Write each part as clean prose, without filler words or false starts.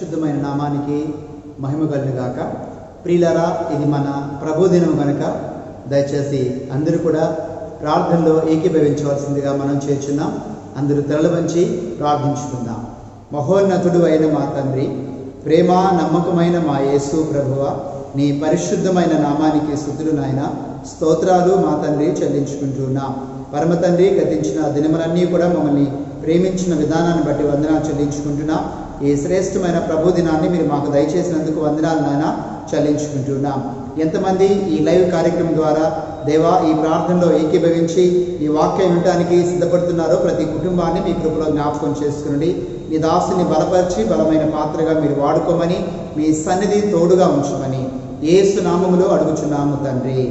పరిశుద్ధమైన నామానికి మహిమ కలుగుగాక. ప్రియులారా, ఇది మన ప్రభుదినం కనుక దయచేసి అందరూ కూడా ప్రార్థనలో ఏకీభవించవలసిందిగా మనం చేర్చున్నాం. అందరూ తలలు వంచి ప్రార్థించుకుందాం. మహోన్నతుడు అయిన మా తండ్రి, ప్రేమ నమ్మకమైన మా యేసు ప్రభువ, నీ పరిశుద్ధమైన నామానికి స్తుతులు నాయన, స్తోత్రాలు మా తండ్రి చెల్లించుకుంటున్నాం. పరమ తండ్రి, గతించిన దినములన్నీ కూడా మమ్మల్ని ప్రేమించిన విధానాన్ని బట్టి వందనాలు చెల్లించుకుంటున్నాం. ఈ శ్రేష్టమైన ప్రభు దినాన్ని మీరు మాకు దయచేసినందుకు వందనాలు నాయన చెల్లించుకుంటున్నాం. ఎంతమంది ఈ లైవ్ కార్యక్రమం ద్వారా దేవా ఈ ప్రార్థనలో ఏకీభవించి ఈ వాక్యం వినటానికి సిద్ధపడుతున్నారో ప్రతి కుటుంబాన్ని మీ కృపలో జ్ఞాపకం చేసుకునండి. మీ దాసుని బలపరిచి బలమైన పాత్రగా మీరు వాడుకోమని, మీ సన్నిధి తోడుగా ఉంచమని యేసు నామములో అడుగుచున్నాము తండ్రి,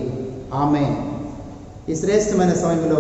ఆమేన్. ఈ శ్రేష్టమైన సమయంలో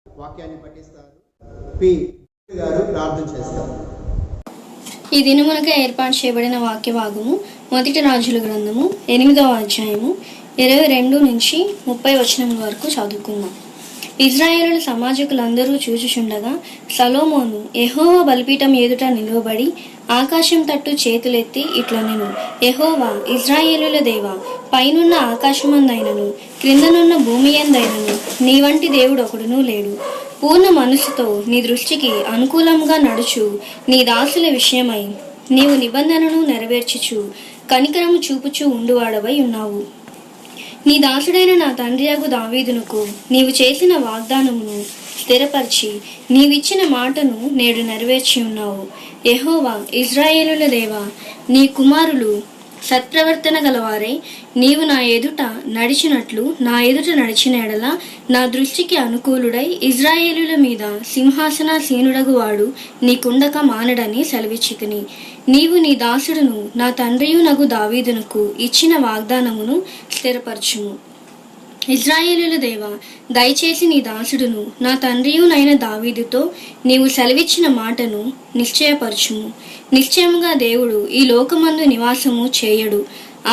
వాక్యాన్ని పఠిస్తారు. పి గారు ప్రార్థన చేస్తారు. ఈ దినమునగా ఏర్పాటు చేయబడిన వాక్య భాగము 1 రాజుల గ్రంథము 8వ అధ్యాయము 22 నుంచి 30 వచనముల వరకు చదువుకుందాం. ఇజ్రాయేలు సమాజకులందరూ చూచుచుండగా సొలొమోను యెహోవా బలిపీఠం ఎదుట నిలువబడి ఆకాశం తట్టు చేతులెత్తి ఇట్లనెను, యెహోవా ఇజ్రాయేలుల దేవా, పైనున్న ఆకాశమందైనను క్రిందనున్న భూమి యందైనను నీ వంటి దేవుడు ఒకడునూ లేడు. పూర్ణ మనసుతో నీ దృష్టికి అనుకూలంగా నడుచు నీ దాసుల విషయమై నీవు నిబంధనను నెరవేర్చుచు కనికరము చూపుచూ ఉండువాడవై ఉన్నావు. నీ దాసుడైన నా తండ్రియగు దావీదునకు నీవు చేసిన వాగ్దానమును స్థిరపరిచి నీవిచ్చిన మాటను నేడు నెరవేర్చి ఉన్నావు. యెహోవా, ఇశ్రాయేలుల దేవా, నీ కుమారులు సత్ప్రవర్తన గలవారై నీవు నా ఎదుట నడిచినట్లు నా ఎదుట నడిచిన ఎడల నా దృష్టికి అనుకూలుడై ఇశ్రాయేలుల మీద సింహాసనాసీనుడగు వాడు నీకుండక మానడని సెలవిచ్చితిని. నీవు నీ దాసుడును నా తండ్రియు నగు దావీదునకు ఇచ్చిన వాగ్దానమును స్థిరపరచుము. ఇశ్రాయేలుల దేవా, దయచేసి నీ దాసుడును నా తండ్రియునైన దావీదుతో నీవు సెలవిచ్చిన మాటను నిశ్చయపరచుము. నిశ్చయముగా దేవుడు ఈ లోకమందు నివాసము చేయడు.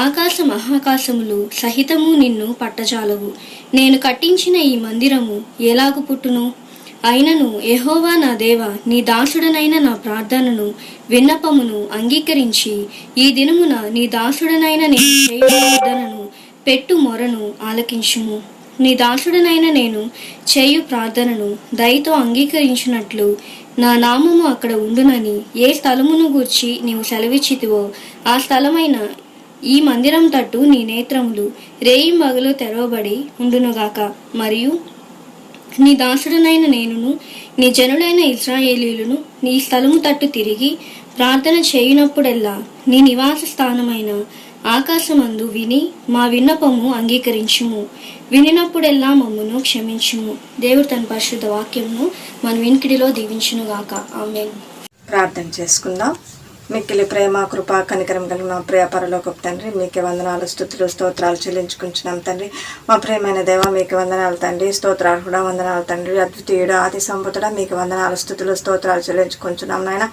ఆకాశ మహాకాశములు సహితము నిన్ను పట్టజాలవు. నేను కట్టించిన ఈ మందిరము ఎలాగు పుట్టును? అయినను యెహోవా నా దేవా, నీ దాసుడనైన నా ప్రార్థనను విన్నపమును అంగీకరించి ఈ దినమున నీ దాసుడనైన నేను చేయు ప్రార్థనను పెట్టు మొరను ఆలకించుము. నీ దాసుడనైన నేను చేయు ప్రార్థనను దయతో అంగీకరించినట్లు నా నామము అక్కడ ఉండునని ఏ స్థలమును గూర్చి నీవు సెలవిచ్చితివో ఆ స్థలమైన ఈ మందిరం తట్టు నీ నేత్రములు రేయింబగలు తెరవబడి ఉండునుగాక. మరియు నీ దాసుడనైన నేనును నీ జనులైన ఇశ్రాయేలీయులను నీ స్థలము తట్టు తిరిగి ప్రార్థన చేయునప్పుడెల్లా నీ నివాస స్థానమైన ఆకాశమందు విని మా విన్నపము అంగీకరించుము. వినినప్పుడెల్లా మమ్మును క్షమించుము. దేవుడు తన పరిశుద్ధ వాక్యమును మన వినికిడిలో దీవించునుగాక. ఆమేన్. ప్రార్థన చేసుకుందాం. మిక్కిలి ప్రేమ, కృప, కనికరం కలిగిన ప్రియ పరలోకపు తండ్రి, మీకే వందనాలు, స్తుతులు, స్తోత్రాలు చెల్లించుకుంటున్నాం తండ్రి. మా ప్రియమైన దేవ, మీకు వందనాలు తండ్రి. స్తోత్రాలు కూడా వందనాలు తండ్రి. అద్వితీయుడు, ఆది సంపుతుడా, మీకు వందనాలు, స్తుతులు, స్తోత్రాలు చెల్లించుకుంటున్నాం నాయన.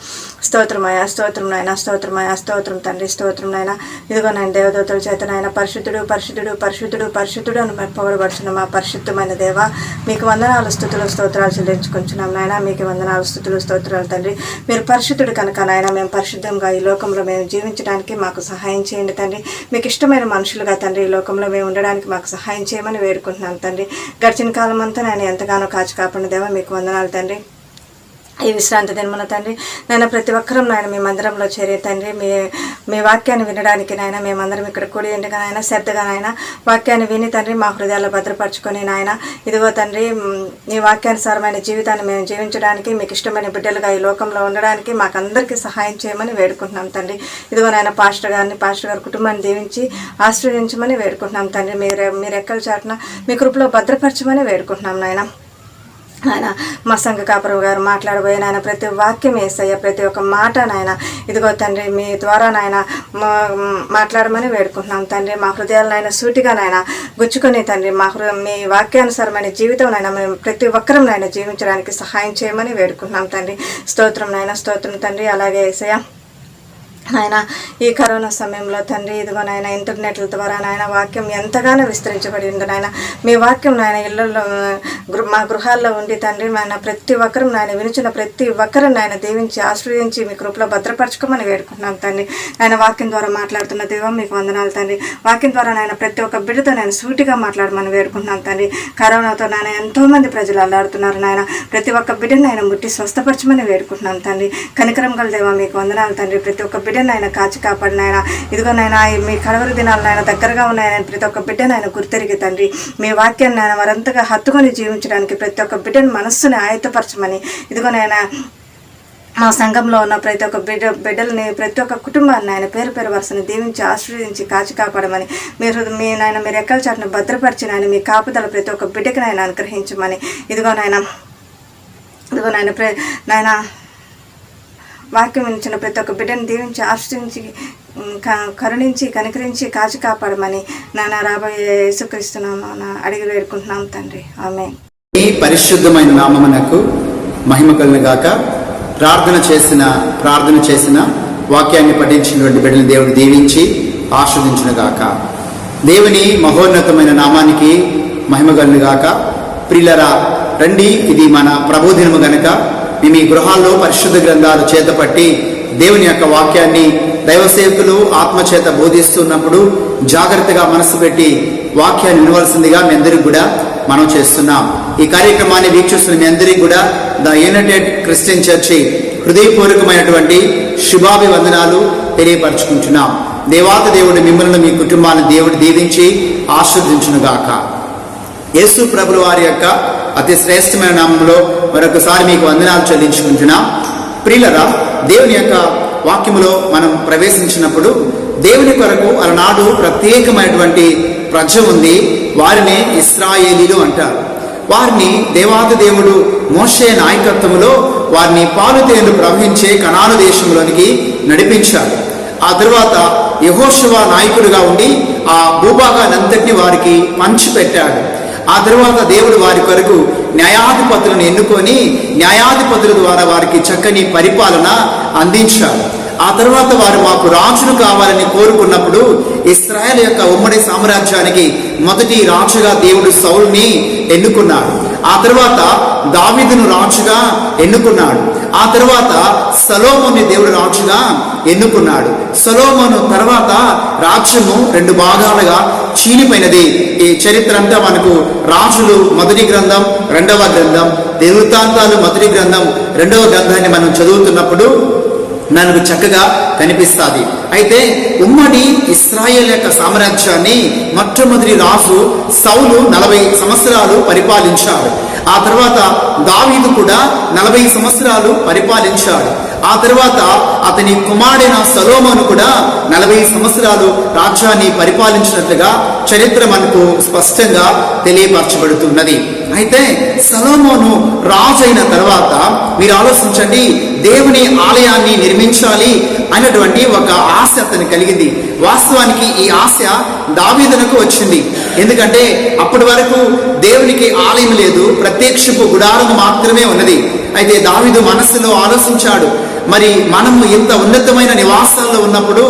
స్తోత్రమయ, స్తోత్రం నాయన, స్తోత్రమయ, స్తోత్రం తండ్రి, స్తోత్రం నాయన. ఇదిగో నాయన దేవదూతల చేత నాయన పరిశుద్ధుడు పరిశుద్ధుడు పరిశుద్ధుడు పరిశుద్ధుడు అని పొగడబడుచున్న మా పరిశుద్ధమైన దేవ, మీకు వందనాలు, స్తుతులు, స్తోత్రాలు చెల్లించుకుంటున్నాం నాయన. మీకు వందనాలు, స్తుతులు, స్తోత్రాలు తండ్రి. మీరు పరిశుద్ధుడు కనుక నాయన మేము పరిశుద్ధంగా ఈ లోకంలో మేము జీవించడానికి మాకు సహాయం చేయండి తండ్రి. మీకు ఇష్టమైన మనుషులుగా తండ్రి ఈ లోకంలో మేము ఉండడానికి మాకు సహాయం చేయమని వేడుకుంటున్నాను తండ్రి. గడిచిన కాలం అంతా నేను ఎంతగానో కాచి కాపాడిన దేవా, మీకు వందనాలు తండ్రి. ఈ విశ్రాంతి దినమున తండ్రి నాయన ప్రతి ఒక్కరూ నాయన మీ మందిరంలో చేరే తండ్రి మీ వాక్యాన్ని వినడానికి నాయన మేమందరం ఇక్కడ కూడి ఉండగా నాయన శ్రద్ధగా నాయన వాక్యాన్ని విని తండ్రి మా హృదయాల్లో భద్రపరచుకొని నాయన ఇదిగో తండ్రి నీ వాక్యానుసారమైన జీవితాన్ని మేము జీవించడానికి మీకు ఇష్టమైన బిడ్డలుగా ఈ లోకంలో ఉండడానికి మాకందరికీ సహాయం చేయమని వేడుకుంటున్నాం తండ్రి. ఇదిగో నాయన పాస్టర్ గారి కుటుంబాన్ని దీవించి ఆశీర్వదించమని వేడుకుంటున్నాం తండ్రి. మీరు ఎక్కడ చాటున మీ కృపలో భద్రపరచమని వేడుకుంటున్నాం నాయన. నాయన మా సంఘ కాపరు గారు మాట్లాడబోయే నాయన ప్రతి వాక్యం యేసయ్య, ప్రతి ఒక్క మాట నాయన ఇదిగో తండ్రి మీ ద్వారా నాయన మాట్లాడమని వేడుకుంటున్నాం తండ్రి. మా హృదయాలనైనా సూటిగా నాయన గుచ్చుకొని తండ్రి మీ వాక్యానుసారమైన జీవితం నాయన మేము ప్రతి ఒక్కరం నాయన జీవించడానికి సహాయం చేయమని వేడుకుంటున్నాం తండ్రి. స్తోత్రం నాయన, స్తోత్రం తండ్రి. అలాగే యేసయ్య నాయన ఈ కరోనా సమయంలో తండ్రి ఇదిగో నాయన ఇంటర్నెట్ల ద్వారా నాయన వాక్యం ఎంతగానో విస్తరించబడి ఉంది నాయన. మీ వాక్యం నాయన ఇళ్లలో మా గృహాల్లో ఉండి తండ్రి నాయన ప్రతి ఒక్కరు నాయన వినిచిన ప్రతి ఒక్కరు నాయన దీవించి ఆశ్రయించి మీ కృపలో భద్రపరచుకోమని వేడుకుంటున్నాం తండ్రి. ఆయన వాక్యం ద్వారా మాట్లాడుతున్న దేవం మీకు వందనాలు తండ్రి. వాక్యం ద్వారా నాయన ప్రతి ఒక్క బిడ్డతో నేను సూటిగా మాట్లాడమని వేడుకుంటున్నాం తండ్రి. కరోనాతో నాయన ఎంతో మంది ప్రజలు అల్లాడుతున్నారు నాయన. ప్రతి ఒక్క బిడ్డను ఆయన ముట్టి స్వస్థపరచమని వేడుకుంటున్నాం తండ్రి. కనికరం గల దేవా మీకు వందనాలు తండ్రి. ప్రతి ఒక్క బిడ్డను ఆయన కాచి కాపాడినాయన. ఇదిగో నాయన మీ కడవరి దినాలు నాయన దగ్గరగా ఉన్నాయని ప్రతి ఒక్క బిడ్డను ఆయన గుర్తెరిగి తండ్రి మీ వాక్యాన్ని ఆయన మరింతగా హత్తుకొని జీవించడానికి ప్రతి ఒక్క బిడ్డను మనస్సుని ఆయత్తపరచమని ఇదిగో నాయన మా సంఘంలో ఉన్న ప్రతి ఒక్క బిడ్డల్ని ప్రతి ఒక్క కుటుంబాన్ని ఆయన పేరు పేరు వరుసని దీవించి ఆశీర్వదించి కాచి కాపాడమని మీరు ఎక్కల చాటును భద్రపరిచి నాయన మీ కాపుదల ప్రతి ఒక్క బిడ్డకి నాయన అనుగ్రహించమని ఇదిగో నాయన వాక్యం ఇచ్చిన ప్రతి ఒక్క బిడ్డను దీవించి ఆశ్రయించి కరుణించి కనికరించి కాచి కాపాడమని నాన్న రాబోయే యేసుక్రీస్తునామమున అడిగి వేడుకుంటున్నాం తండ్రి. ఆమేన్. ఈ పరిశుద్ధమైన నామమునకు మహిమ కలుగును గాక. ప్రార్థన చేసిన వాక్యాన్ని పఠించినటువంటి బిడ్డలను దేవుడు దీవించి ఆశీర్వదించును గాక. దేవుని మహోన్నతమైన నామానికి మహిమ కలుగును గాక. ప్రియులారా రండి, ఇది మన ప్రభుదినము గనుక మేము ఈ గృహాల్లో పరిశుద్ధ గ్రంథాలు చేతపట్టి దేవుని యొక్క వాక్యాన్ని దైవ సేవకులు ఆత్మచేత బోధిస్తున్నప్పుడు జాగ్రత్తగా మనసు పెట్టి వాక్యాన్ని వినవలసిందిగా మీ అందరికీ కూడా మనం చేస్తున్నాం. ఈ కార్యక్రమాన్ని వీక్షిస్తున్న మీ అందరికీ కూడా ద యునైటెడ్ క్రిస్టియన్ చర్చి హృదయపూర్వకమైనటువంటి శుభాభివందనాలు తెలియపరచుకుంటున్నాం. దేవాతి దేవుడు మిమ్మల్ని మీ కుటుంబాన్ని దేవుడు దీవించి ఆశీర్వదించునుగాక. యేసు ప్రభుల వారి యొక్క అతి శ్రేష్టమైన నామంలో మరొకసారి మీకు వందనాలు చెల్లించుకుంటున్నాం. ప్రియులరా, దేవుని యొక్క వాక్యములో మనం ప్రవేశించినప్పుడు దేవుని కొరకు అలనాడు ప్రత్యేకమైనటువంటి ప్రజ ఉంది. వారిని ఇశ్రాయేలీలు అంటారు. వారిని దేవాది దేవుడు మోషే నాయకత్వంలో వారిని పాలుతేళ్లు ప్రవహించే కనాను దేశంలోనికి నడిపించారు. ఆ తరువాత యెహోషువ నాయకుడిగా ఉండి ఆ భూభాగానంతటిని వారికి పంచిపెట్టాడు. ఆ తరువాత దేవుడు వారి కొరకు న్యాయాధిపతులను ఎన్నుకొని న్యాయాధిపతుల ద్వారా వారికి చక్కని పరిపాలన అందించారు. ఆ తర్వాత వారు మాకు రాజును కావాలని కోరుకున్నప్పుడు ఇశ్రాయేల్ యొక్క ఉమ్మడి సామ్రాజ్యానికి మొదటి రాజుగా దేవుడు సౌలుని ఎన్నుకున్నాడు. ఆ తర్వాత దావీదును రాజుగా ఎన్నుకున్నాడు. ఆ తర్వాత సొలొమోనుని దేవుడు రాజుగా ఎన్నుకున్నాడు. సొలొమోను తర్వాత రాజ్యము 2 భాగాలుగా చీలిపోయినది. ఈ చరిత్ర అంతా మనకు రాజులు మొదటి గ్రంథం, 2వ గ్రంథం, దినవృత్తాంతాలు మొదటి గ్రంథం, 2వ గ్రంథాన్ని మనం చదువుతున్నప్పుడు మనకు చక్కగా కనిపిస్తుంది. అయితే ఉమ్మడి ఇశ్రాయేల్ యొక్క సామ్రాజ్యాన్ని మొట్టమొదటి రాజు సౌలు 40 సంవత్సరాలు పరిపాలించాడు. ఆ తర్వాత దావీదు కూడా 40 సంవత్సరాలు పరిపాలించాడు. ఆ తర్వాత అతని కుమారుడైన సొలొమోను కూడా 40 సంవత్సరాలు రాజ్యాన్ని పరిపాలించినట్లుగా చరిత్ర మనకు స్పష్టంగా తెలియపరచబడుతున్నది. అయితే సొలొమోను రాజు అయిన తర్వాత మీరు ఆలోచించండి, దేవుని ఆలయాన్ని నిర్మించాలి అనేటువంటి ఒక ఆశ అతను కలిగింది. వాస్తవానికి ఈ ఆశ దావీదునకు వచ్చింది. ఎందుకంటే అప్పటి వరకు దేవునికి ఆలయం లేదు, ప్రత్యక్షపు గుడారం మాత్రమే ఉన్నది. అయితే దావీదు మనస్సులో ఆలోచించాడు, మరి మనము ఇంత ఉన్నతమైన నివాసాల్లో ఉన్నప్పుడు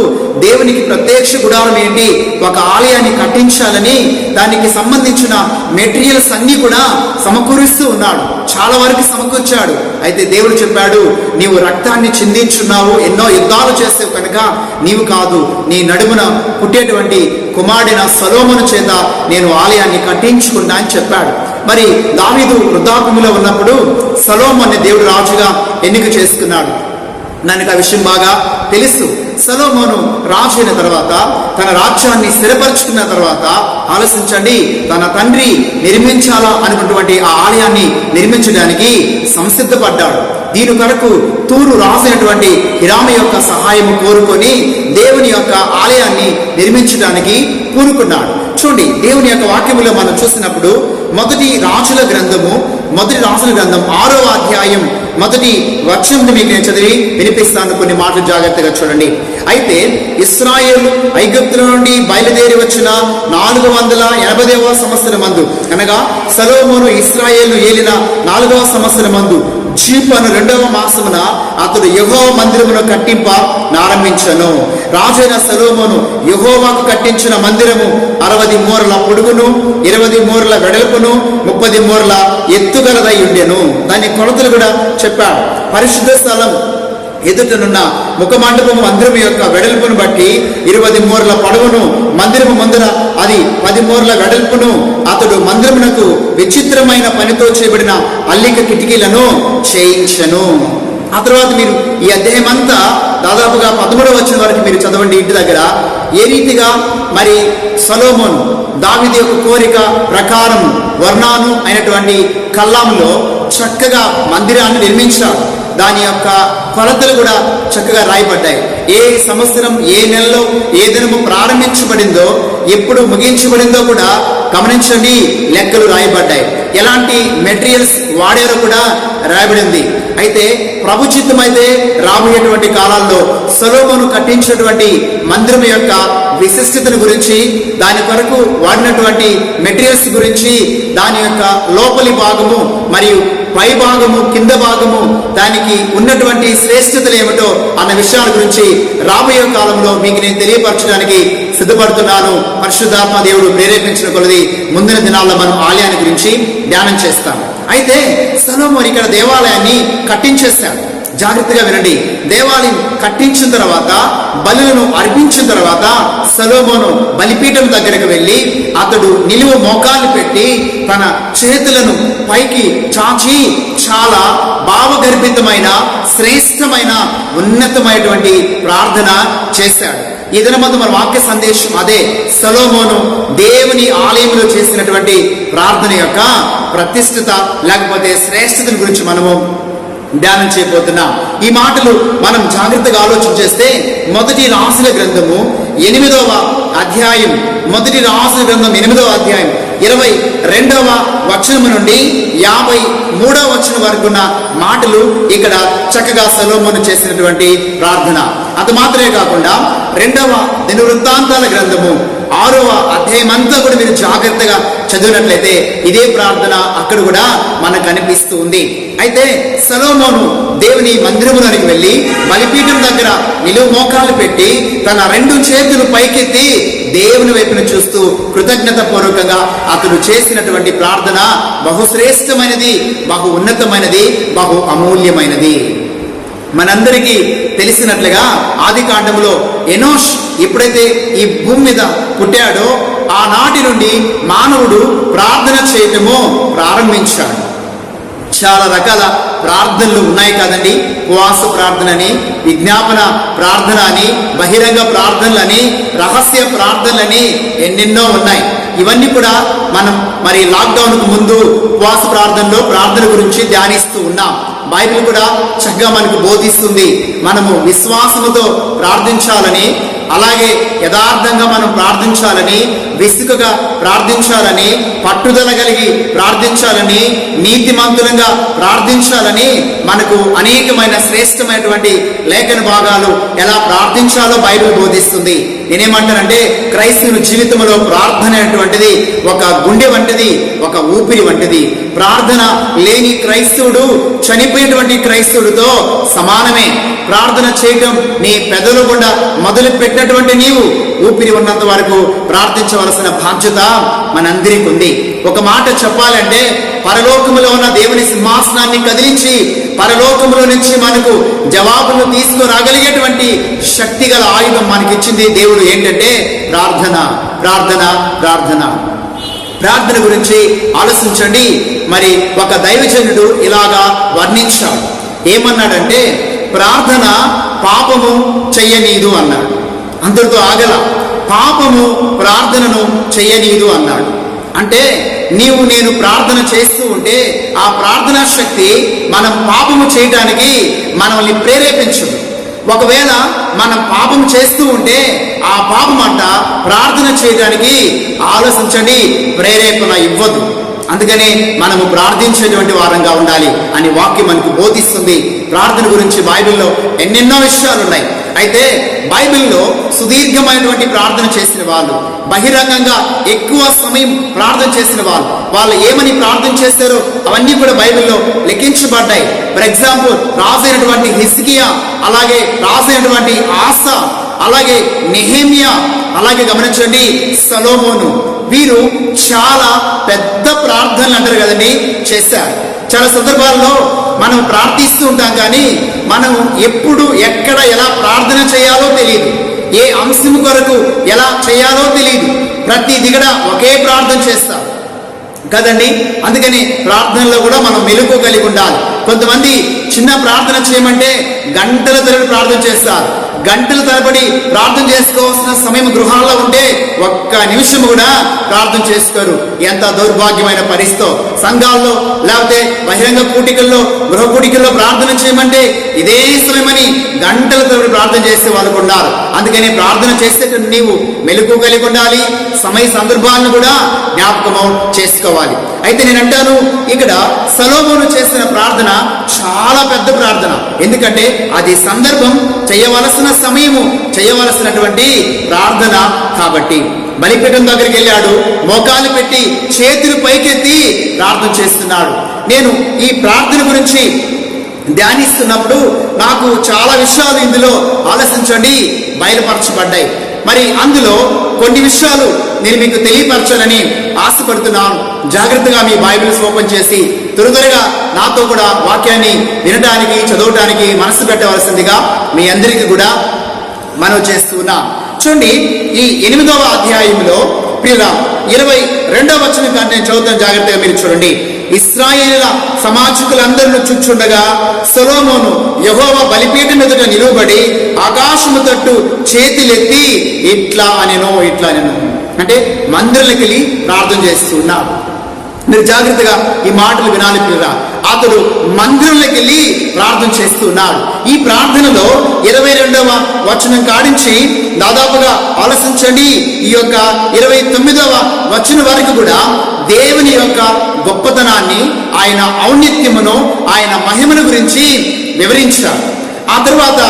దేవునికి ప్రత్యక్ష గుడారం ఏంటి, ఒక ఆలయాన్ని కట్టించాలని దానికి సంబంధించిన మెటీరియల్స్ అన్ని కూడా సమకూరుస్తూ ఉన్నాడు. చాలా వరకు సమకూర్చాడు. అయితే దేవుడు చెప్పాడు, నీవు రక్తాన్ని చిందించున్నావు, ఎన్నో యుద్ధాలు చేస్తావు కనుక నీవు కాదు, నీ నడుమున పుట్టేటువంటి కుమారుడైన సొలొమోను చేత నేను ఆలయాన్ని కట్టించుకున్నా అని చెప్పాడు. మరి దావీదు వృద్ధాప్యములో ఉన్నప్పుడు సొలొమోనుని దేవుడు రాజుగా ఎన్నిక చేసుకున్నాడు. నాకు ఆ విషయం బాగా తెలుసు. సొలొమోను రాజు అయిన తర్వాత తన రాజ్యాన్ని స్థిరపరచుకున్న తర్వాత ఆలోచించండి, తన తండ్రి నిర్మించాలా అనుకున్నటువంటి ఆ ఆలయాన్ని నిర్మించడానికి సంసిద్ధపడ్డాడు. దీని కొరకు తూరు రాజు అయినటువంటి హిరాము యొక్క సహాయము కోరుకొని దేవుని యొక్క ఆలయాన్ని నిర్మించడానికి పూనుకున్నాడు. చూడండి, దేవుని యొక్క వాక్యములో మనం చూసినప్పుడు మొదటి రాజుల గ్రంథం 6వ అధ్యాయం 1వ వచనం మీకు నేను చదివి వినిపిస్తాను. కొన్ని మాటలు జాగ్రత్తగా చూడండి. అయితే ఇశ్రాయేలు ఐగుప్తుల నుండి బయలుదేరి వచ్చిన 480వ సంవత్సరమందు, అనగా సొలొమోను ఇశ్రాయేలు ఏలిన 4వ సంవత్సరమందు జీపను 2వ మాసమున అతడు యెహోవా మందిరమును కట్టింప నారంభించను. రాజైన సొలొమోను యెహోవాకు కట్టించిన మందిరము 60 మూరల పొడుగును, 20 మూరల వెడల్పును, 30 మూరల ఎత్తుగలదై ఉండెను. దాని కొలతలు కూడా చెప్పాడు. పరిశుద్ధ స్థలం ఎదుటనున్న ముఖమండపం మందిరం యొక్క వెడల్పును బట్టి 20 మూరల పొడవును, మందిరము ముందర అది 10 మూరల వెడల్పును అతడు మందిరమునకు విచిత్రమైన పనితో చేయబడిన అల్లిక కిటికీలను చేయించను. ఆ తర్వాత మీరు ఈ అధ్యాయం అంతా దాదాపుగా 13వ వచనం వరకు మీరు చదవండి ఇంటి దగ్గర. ఏ రీతిగా మరి సొలొమోను దావీదు యొక్క కోరిక ప్రకారం వర్ణాను అయినటువంటి కల్లాములో చక్కగా మందిరాన్ని నిర్మించాడు. దాని యొక్క కొలతలు కూడా చక్కగా రాయబడ్డాయి. ఏ సంవత్సరం, ఏ నెలలో, ఏ దినము ప్రారంభించబడిందో, ఎప్పుడు ముగించబడిందో కూడా గమనించండి, లెక్కలు రాయబడ్డాయి. ఎలాంటి మెటీరియల్స్ వాడారో కూడా రాయబడింది. అయితే ప్రభు చిత్తమైతే రాబోయేటువంటి కాలాల్లో సొలొమోను కట్టించినటువంటి మందిరం యొక్క విశిష్టతను గురించి, దాని కొరకు వాడినటువంటి మెటీరియల్స్ గురించి, దాని యొక్క లోపలి భాగము మరియు పై భాగము, కింద భాగము, దానికి ఉన్నటువంటి శ్రేష్టతలు ఏమిటో అన్న విషయాల గురించి రాబోయే కాలంలో మీకు నేను తెలియపరచడానికి సిద్ధపడుతున్నాను. పరిశుద్ధాత్మ దేవుడు ప్రేరేపించిన కొలది ముందున దినాల్లో మనం ఆలయాన్ని గురించి ధ్యానం చేస్తాం. అయితే సొలొమోను ఇక్కడ దేవాలయాన్ని కట్టించేశాడు. జాగ్రత్తగా వినండి. దేవాలయం కట్టించిన తర్వాత, బలులను అర్పించిన తర్వాత సొలొమోను బలిపీఠం దగ్గరకు వెళ్ళి అతడు నిలువు మోకాలు పెట్టి తన చేతులను పైకి చాచి చాలా భావగర్భితమైన శ్రేష్టమైన ఉన్నతమైనటువంటి ప్రార్థన చేశాడు. ఈ దినమందు మన వాక్య సందేశం అదే, సొలొమోను దేవుని ఆలయంలో చేసినటువంటి ప్రార్థన యొక్క ప్రతిష్ఠిత లేకపోతే శ్రేష్ఠతల గురించి మనము ధ్యానం చేయబోతున్నాం. ఈ మాటలు మనం జాగ్రత్తగా ఆలోచన చేస్తే మొదటి రాసుల గ్రంథము 8వ అధ్యాయం, మొదటి రాసుల గ్రంథం 8వ అధ్యాయం 22వ వచనం నుండి 53వ వచనం వరకు ఉన్న మాటలు ఇక్కడ చక్కగా సొలొమోను చేసినటువంటి ప్రార్థన. అది మాత్రమే కాకుండా 2వ దినవృత్తాంతాల గ్రంథము 6వ అధ్యాయం అంతా కూడా మీరు జాగ్రత్తగా చదివినట్లయితే ఇదే ప్రార్థన అక్కడ కూడా మనకు కనిపిస్తూ ఉంది. అయితే సొలొమోను దేవుని మందిరములోనికి వెళ్ళి బలిపీఠం దగ్గర నిలువు మోకాలు పెట్టి తన 2 చేతులు పైకెత్తి దేవుని వైపును చూస్తూ కృతజ్ఞత పూర్వకంగా అతడు చేసినటువంటి ప్రార్థన బహుశ్రేష్టమైనది, బహు ఉన్నతమైనది, బహు అమూల్యమైనది. మనందరికీ తెలిసినట్లుగా ఆది కాండములో ఎనోష్ ఎప్పుడైతే ఈ భూమి మీద పుట్టాడో ఆనాటి నుండి మానవుడు ప్రార్థన చేయటము ప్రారంభించాడు. చాలా రకాల ప్రార్థనలు ఉన్నాయి కదండి. ఉపవాస ప్రార్థన అని, విజ్ఞాపన ప్రార్థన అని, బహిరంగ ప్రార్థనలని, రహస్య ప్రార్థనలని ఎన్నెన్నో ఉన్నాయి. ఇవన్నీ కూడా మనం మరి లాక్డౌన్కు ముందు ఉపవాస ప్రార్థనలో ప్రార్థన గురించి ధ్యానిస్తూ ఉన్నాం. బైబిల్ కూడా చక్కగా మనకు బోధిస్తుంది. మనము విశ్వాసముతో ప్రార్థించాలని, అలాగే యథార్థంగా మనం ప్రార్థించాలని, విసుకగా ప్రార్థించాలని, పట్టుదల కలిగి ప్రార్థించాలని, నీతిమంతులంగా ప్రార్థించాలని మనకు అనేకమైన శ్రేష్టమైనటువంటి లేఖన భాగాలు ఎలా ప్రార్థించాలో బైబిల్ బోధిస్తుంది. నేనేమంటానంటే క్రైస్తవుని జీవితంలో ప్రార్థన అనేటువంటిది ఒక గుండె వంటిది, ఒక ఊపిరి వంటిది. ప్రార్థన లేని క్రైస్తవుడు చనిపోయేటువంటి క్రైస్తవుడితో సమానమే. ప్రార్థన చేయటం నీ పెదవుల గుండా మొదలు పెట్టినటువంటి నీవు ఊపిరి ఉన్నంత వరకు ప్రార్థించవలసిన బాధ్యత మనందరికీ ఉంది. ఒక మాట చెప్పాలంటే పరలోకములో ఉన్న దేవుని సింహాసనాన్ని కదిలించి పరలోకములో నుంచి మనకు జవాబులు తీసుకురాగలిగేటువంటి శక్తి గల ఆయుధం మనకిచ్చింది దేవుడు. ఏంటంటే ప్రార్థన, ప్రార్థన, ప్రార్థన. ప్రార్థన గురించి ఆలోచించండి. మరి ఒక దైవజనుడు ఇలాగా వర్ణించాడు. ఏమన్నాడంటే ప్రార్థన పాపము చెయ్యనీదు అన్నాడు. అందరితో ఆగల, పాపము ప్రార్థనను చెయ్యనీదు అన్నాడు. అంటే నీవు నేను ప్రార్థన చేస్తూ ఉంటే ఆ ప్రార్థనా శక్తి మనం పాపము చేయడానికి మనల్ని ప్రేరేపించదు. ఒకవేళ మనం పాపం చేస్తూ ఉంటే ఆ పాపం అంట ప్రార్థన చేయడానికి ఆలోచించండి ప్రేరేపణ ఇవ్వదు. అందుకనే మనము ప్రార్థించేటువంటి వారంగా ఉండాలి అని వాక్యం మనకు బోధిస్తుంది. ప్రార్థన గురించి బైబిల్లో ఎన్నెన్నో విషయాలు ఉన్నాయి. అయితే బైబిల్లో సుదీర్ఘమైనటువంటి ప్రార్థన చేసిన వాళ్ళు, బహిరంగంగా ఎక్కువ సమయం ప్రార్థన చేసిన వాళ్ళు ఏమని ప్రార్థన చేస్తారో అవన్నీ కూడా బైబిల్లో లెక్కించబడ్డాయి. ఫర్ ఎగ్జాంపుల్ రాజైనటువంటి హిజ్కియా, అలాగే రాజైనటువంటి ఆసా, అలాగే నెహెమియా, అలాగే గమనించండి సొలొమోను, వీరు చాలా పెద్ద ప్రార్థనలు అంటారు కదండి చేశారు. చాలా సందర్భాల్లో మనం ప్రార్థిస్తూ ఉంటాం కానీ మనం ఎప్పుడు ఎక్కడ ఎలా ప్రార్థన చేయాలో తెలియదు, ఏ అంశం కొరకు ఎలా చేయాలో తెలియదు. ప్రతి దిగడ ఒకే ప్రార్థన చేస్తాం కదండి. అందుకని ప్రార్థనలో కూడా మనం మెలుగు కలిగి ఉండాలి. కొంతమంది చిన్న ప్రార్థన చేయమంటే గంటల తరబడి ప్రార్థన చేస్తారు. గంటల తరబడి ప్రార్థన చేసుకోవాల్సిన సమయం గృహాల్లో ఉంటే ఒక్క నిమిషం కూడా ప్రార్థన చేసుకోరు. ఎంత దౌర్భాగ్యమైన పరిస్థితో సంఘాల్లో లేకపోతే బహిరంగ కూటికల్లో, గృహ కూటికల్లో ప్రార్థన చేయమంటే ఇదే సమయమని గంటల తరబడి ప్రార్థన చేసే వాళ్ళు ఉన్నారు. అందుకని ప్రార్థన చేస్తే నీవు మెలుగు కలిగి ఉండాలి, సమయ సందర్భాలను కూడా జ్ఞాపకము చేసుకోవాలి. అయితే నేను అంటాను ఇక్కడ సొలొమోను చేసిన ప్రార్థన చాలా పెద్ద ప్రార్థన. ఎందుకంటే అది సందర్భం, చేయవలసిన సమయము, చేయవలసినటువంటి ప్రార్థన కాబట్టి. బలిపీఠం దగ్గరికి వెళ్ళాడు, మోకాలు పెట్టి చేతులు పైకెత్తి ప్రార్థన చేస్తున్నాడు. నేను ఈ ప్రార్థన గురించి ధ్యానిస్తున్నప్పుడు నాకు చాలా విషయాలు ఇందులో ఆలోచించండి బయలుపరచబడ్డాయి. మరి అందులో కొన్ని విషయాలు నేను మీకు తెలియపరచాలని ఆశపడుతున్నాను. జాగ్రత్తగా మీ బైబిల్స్ ఓపెన్ చేసి త్వరగా నాతో కూడా వాక్యాన్ని వినడానికి, చదవటానికి మనసు పెట్టవలసిందిగా మీ అందరికీ కూడా మనవి చేస్తున్నా. చూడండి, ఈ 8వ అధ్యాయంలో ప్రియుల 22వ వచనం కానీ నేను చదువుతాను, జాగ్రత్తగా మీరు చూడండి. ఇశ్రాయేలుల సమాజకులందరిని చూచుండగా సొలొమోను యెహోవా బలిపీఠం ఎదుట నిలువబడి ఆకాశము తట్టు చేతులెత్తి ఇట్లా అనెను అంటే మందిరంలోకి వెళ్ళి ప్రార్థన చేస్తున్నాడు. మీరు జాగ్రత్తగా ఈ మాటలు వినాలి పిల్లరా. అతడు మందిరంలోకి వెళ్ళి ప్రార్థన చేస్తున్నాడు. ఈ ప్రార్థనలో 22వ వచనం కాడించి దాదాపుగా ఆలోచించండి, ఈ యొక్క 29వ వచనం వరకు కూడా దేవుని యొక్క గొప్పతనాన్ని, ఆయన ఔన్నత్యమును, ఆయన మహిమను గురించి వివరించాడు. ఆ తరువాత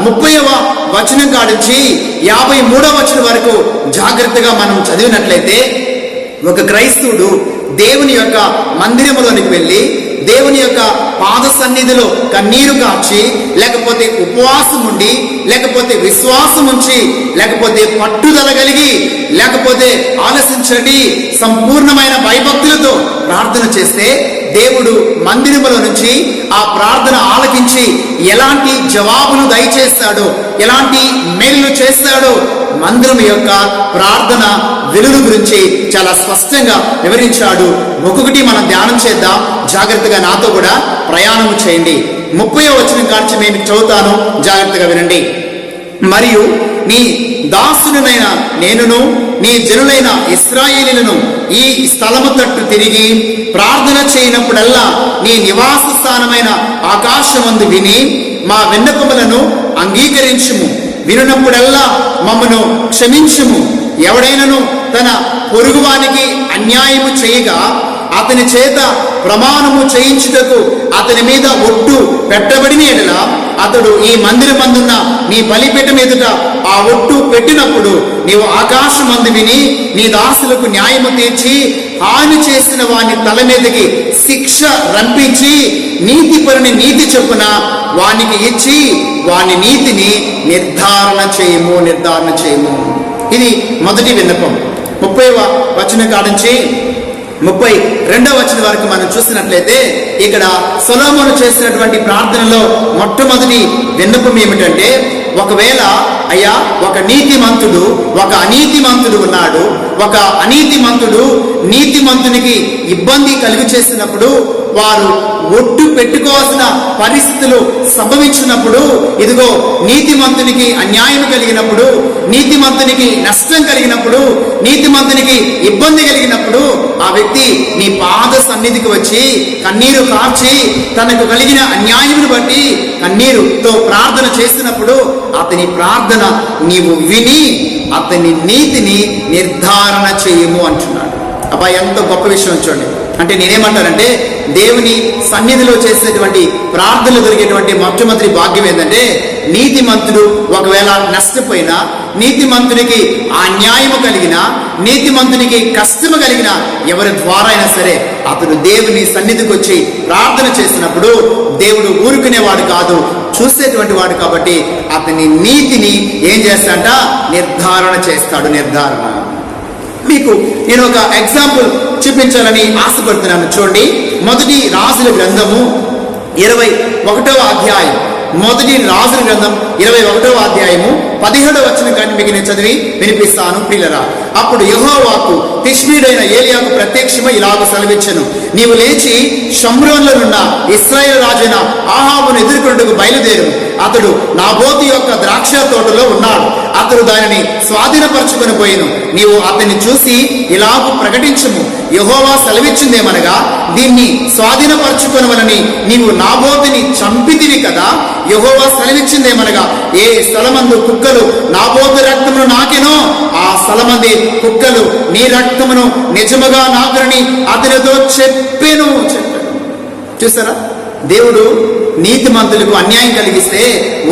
30వ వచనం కాడించి 53వ వచనం వరకు జాగ్రత్తగా మనం చదివినట్లయితే ఒక క్రైస్తవుడు దేవుని యొక్క మందిరములోనికి వెళ్ళి దేవుని యొక్క పాద సన్నిధిలో కన్నీరు కార్చి, లేకపోతే ఉపవాసం ఉండి, లేకపోతే విశ్వాసం ఉంచి, లేకపోతే పట్టుదల కలిగి, లేకపోతే ఆలోచించండి సంపూర్ణమైన భయభక్తులతో ప్రార్థన చేస్తే దేవుడు మందిరములో నుంచి ఆ ప్రార్థన ఆలకించి ఎలాంటి జవాబును దయచేస్తాడో, ఎలాంటి మేలు చేస్తాడో మందిరం యొక్క ప్రార్థన వెలుగు గురించి చాలా స్పష్టంగా వివరించాడు. ఒక్కొక్కటి మనం ధ్యానం చేద్దాం. జాగ్రత్తగా నాతో కూడా ప్రయాణం చేయండి. 30వ వచనం కాంచి మేము చదువుతాను, జాగ్రత్తగా వినండి. మరియు నీ దాసునైన నేనును నీ జనులైన ఇశ్రాయేలీయులను ఈ స్థలము తట్టు తిరిగి ప్రార్థన చేయనప్పుడల్లా నీ నివాస స్థానమైన ఆకాశమందు విని మా విన్నపములను అంగీకరించుము. వినున్నప్పుడల్లా మమ్మను క్షమించుము. ఎవడైనను తన పొరుగువానికి అన్యాయము చేయగా అతని చేత ప్రమాణము చేయించుటకు అతని మీద ఒట్టు పెట్టబడిన ఎడల అతడు ఈ మందిరమందున్న నీ బలిపీఠం ఎదుట ఆ ఒట్టు పెట్టినప్పుడు నీవు ఆకాశమందు విని నీ దాసులకు న్యాయము తీర్చి హాని చేసిన వాని తల మీదకి శిక్ష రంపించి నీతిపరుని నీతి చొప్పున వానికి ఇచ్చి వాని నీతిని నిర్ధారణ చేయము. ఇది మొదటి విన్నపం. 30వ వచనం కాడించి 32వ వచనం వరకు మనం చూసినట్లయితే ఇక్కడ సొలొమోను చేసినటువంటి ప్రార్థనలో మొట్టమొదటి విన్నపం ఏమిటంటే, ఒకవేళ అయ్యా ఒక నీతిమంతుడు ఒక అనీతిమంతుడు ఉన్నాడు, ఒక అనీతిమంతుడు నీతిమంతునికి ఇబ్బంది కలుగు చేసినప్పుడు, వారు ఒట్టు పెట్టుకోవాల్సిన పరిస్థితులు సంభవించినప్పుడు, ఇదిగో నీతిమంతునికి అన్యాయం కలిగినప్పుడు, నీతిమంతునికి నష్టం కలిగినప్పుడు, నీతిమంతునికి ఇబ్బంది కలిగినప్పుడు ఆ వ్యక్తి నీ పాద సన్నిధికి వచ్చి కన్నీరు కార్చి తనకు కలిగిన అన్యాయమును బట్టి కన్నీరుతో ప్రార్థన చేసినప్పుడు అతని ప్రార్థన నీవు విని అతని నీతిని నిర్ధారణ చేయము అంటున్నాడు. అబ్బా, ఎంత గొప్ప విషయం చూడండి. అంటే నేనేమంటానంటే, దేవుని సన్నిధిలో చేసేటువంటి ప్రార్థనలు దొరికేటువంటి మొట్టమొదటి భాగ్యం ఏంటంటే, నీతిమంతుడు ఒకవేళ నష్టపోయినా, నీతిమంతునికి అన్యాయము కలిగిన, నీతిమంతునికి కష్టము కలిగిన ఎవరి ద్వారా అయినా సరే అతడు దేవుని సన్నిధికి వచ్చి ప్రార్థన చేసినప్పుడు దేవుడు ఊరుకునేవాడు కాదు, చూసేటువంటి వాడు. కాబట్టి అతని నీతిని ఏం చేస్తాడంట? నిర్ధారణ చేస్తాడు. మీకు నేను ఒక ఎగ్జాంపుల్ చూపించాలని ఆశపడుతున్నాను. చూడండి, మొదటి రాజుల గ్రంథము 21వ అధ్యాయం. మొదటి రాజుల గ్రంథం 21వ అధ్యాయము 17వ వచనం కానీ మీకు నేను చదివి వినిపిస్తాను ప్రియులారా. అప్పుడు యెహోవాకు తిష్బీయుడైన ఏలియాకు ప్రత్యక్షమై ఇలాగ సెలవిచ్చెను, నీవు లేచి షమ్రోన్లో ఉన్న ఇశ్రాయేలు రాజైన ఆహాబును ఎదుర్కొంటకు బయలుదేరు. అతడు నాబోతు యొక్క ద్రాక్ష తోటలో ఉన్నాడు. అతడు దానిని స్వాధీనపరచుకొని పోయిను. నీవు అతన్ని చూసి ఇలాగూ ప్రకటించుము, యెహోవా సెలవిచ్చిందేమనగా, దీన్ని స్వాధీనపరచుకొనవలని నీవు నాబోతుని చంపితివి కదా. యెహోవా సెలవిచ్చిందేమనగా, ఏ స్థలమందు కుక్కలు నాబోతు రక్తమును నాకెనో ఆ స్థలమంది కుక్కలు నీ రక్తమును నిజముగా నాకునని అతనితో చెప్పాను. చూసారా, దేవుడు నీతిమంతులకు అన్యాయం కలిగిస్తే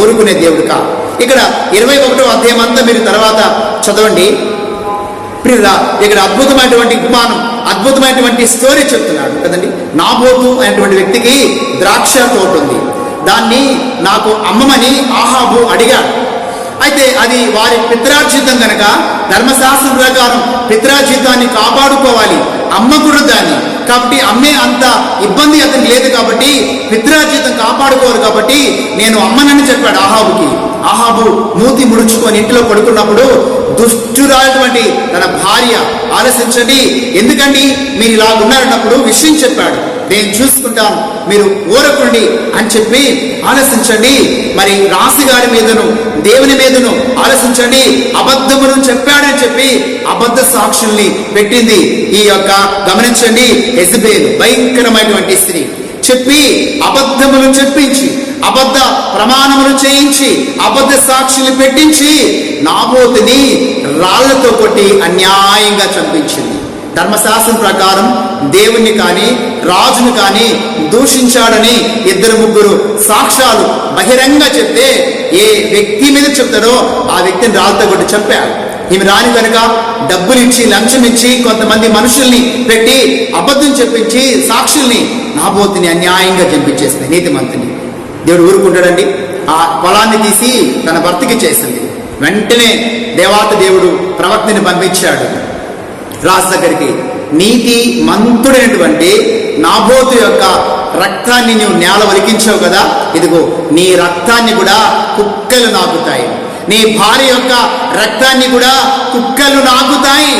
ఊరుకునే దేవుడు కాదు. ఇక్కడ 21వ అధ్యాయం అంతా మీరు తర్వాత చదవండి ప్రియులా. ఇక్కడ అద్భుతమైనటువంటి ఉపమానం, అద్భుతమైనటువంటి స్టోరీ చెప్తున్నాడు కదండి. నాబోతు అనేటువంటి వ్యక్తికి ద్రాక్ష తోట ఉంది. దాన్ని నాకు అమ్మమని ఆహాబు అడిగాడు. అయితే అది వారి పిత్రార్జితం కనుక ధర్మశాస్త్రం ప్రకారం పిత్రార్జితాన్ని కాపాడుకోవాలి, అమ్మకూడదు దాన్ని. కాబట్టి అమ్మే అంత ఇబ్బంది అతనికి లేదు కాబట్టి పిత్రార్జితం కాపాడుకోవాలి కాబట్టి నేను అమ్మనని చెప్పాడు ఆహాబుకి. ఆహాబు మూతి ముడుచుకొని ఇంట్లో పడుకున్నప్పుడు దుష్టురాలటువంటి తన భార్య, ఆలోచించండి, ఎందుకండి మీరు ఇలా ఉన్నారన్నప్పుడు విషయం చెప్పాడు. నేను చూసుకుంటాను, మీరు ఊరకుండి అని చెప్పి ఆలోచించండి. మరి రాసి గారి మీదను దేవుని మీదను ఆలోచించండి. అబద్ధమును చెప్పాడని చెప్పి అబద్ధ సాక్షుల్ని పెట్టింది. ఈ యొక్క గమనించండి, యెజబెలు భయంకరమైనటువంటి స్త్రీ. చెప్పి అబద్ధములు చెప్పించి అబద్ధ ప్రమాణములు చేయించి అబద్ధ సాక్షులు పెట్టించి నాబోతుని రాళ్లతో కొట్టి అన్యాయంగా చంపించింది. ధర్మశాస్త్రం ప్రకారం దేవుణ్ణి కానీ రాజును కానీ దూషించాడని 2-3 సాక్ష్యాలు బహిరంగ చెప్తే ఏ వ్యక్తి మీద చెప్తారో ఆ వ్యక్తిని రాళ్ళతో కొట్టి చంపారు. ఈమె రాని కనుక డబ్బులు ఇచ్చి లంచం ఇచ్చి కొంతమంది మనుషుల్ని పెట్టి అబద్ధం చెప్పించి సాక్షుల్ని నాబోతుని అన్యాయంగా చంపించేసింది. నీతిమంతుని దేవుడు ఊరుకుంటాడండి? ఆ పొలాన్ని తీసి తన భర్తకి చేసింది. వెంటనే దేవాతి దేవుడు ప్రవక్తని పంపించాడు రాజు దగ్గరికి. నీతి మంతుడైనటువంటి నాబోతు యొక్క రక్తాన్ని నువ్వు నేల ఒలికించావు కదా, ఇదిగో నీ రక్తాన్ని కూడా కుక్కలు నాకుతాయి, నీ భార్య యొక్క రక్తాన్ని కూడా కుక్కలు నాకుతాయి.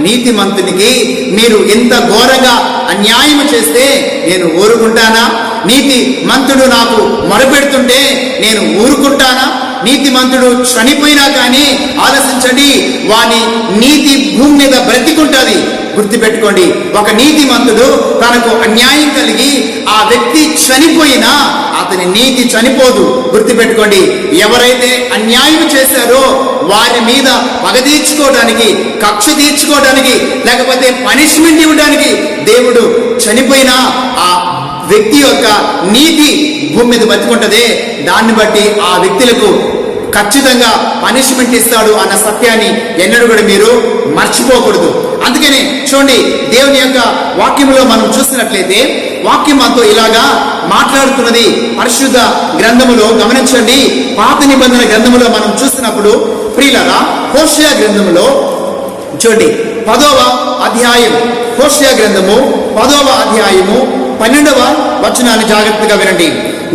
నీతిమంతునికి మీరు ఇంత ఘోరంగా అన్యాయం చేస్తే నేను ఊరుకుంటానా? నీతి మంతుడు నాకు మొరపెడుతుంటే నేను ఊరుకుంటానా? నీతిమంతుడు చనిపోయినా కానీ ఆలోచించండి, వాని నీతి భూమి మీద బ్రతికుంటుంది. గుర్తుపెట్టుకోండి, ఒక నీతిమంతుడు తనకు అన్యాయం కలిగి ఆ వ్యక్తి చనిపోయినా అతని నీతి చనిపోదు. గుర్తుపెట్టుకోండి, ఎవరైతే అన్యాయం చేశారో వారి మీద పగ తీర్చుకోవడానికి, కక్ష తీర్చుకోవడానికి, లేకపోతే పనిష్మెంట్ ఇవ్వడానికి దేవుడు చనిపోయినా ఆ వ్యక్తి యొక్క నీతి భూమి మీద బతికుంటదే. దాన్ని బట్టి ఆ వ్యక్తులకు ఖచ్చితంగా పనిష్మెంట్ ఇస్తాడు అన్న సత్యాన్ని ఎన్నడూ కూడా మీరు మర్చిపోకూడదు. అందుకనే చూడండి, దేవుని యొక్క వాక్యంలో మనం చూసినట్లయితే వాక్యం మనతో ఇలాగా మాట్లాడుతున్నది. పరిశుద్ధ గ్రంథములో గమనించండి, పాత నిబంధన గ్రంథములో మనం చూసినప్పుడు ప్రియులారా, హోషేయ గ్రంథములో చూడండి 10వ అధ్యాయం, హోషేయ గ్రంథము 10వ అధ్యాయము 12వ వచనాన్ని జాగ్రత్తగా వినండి.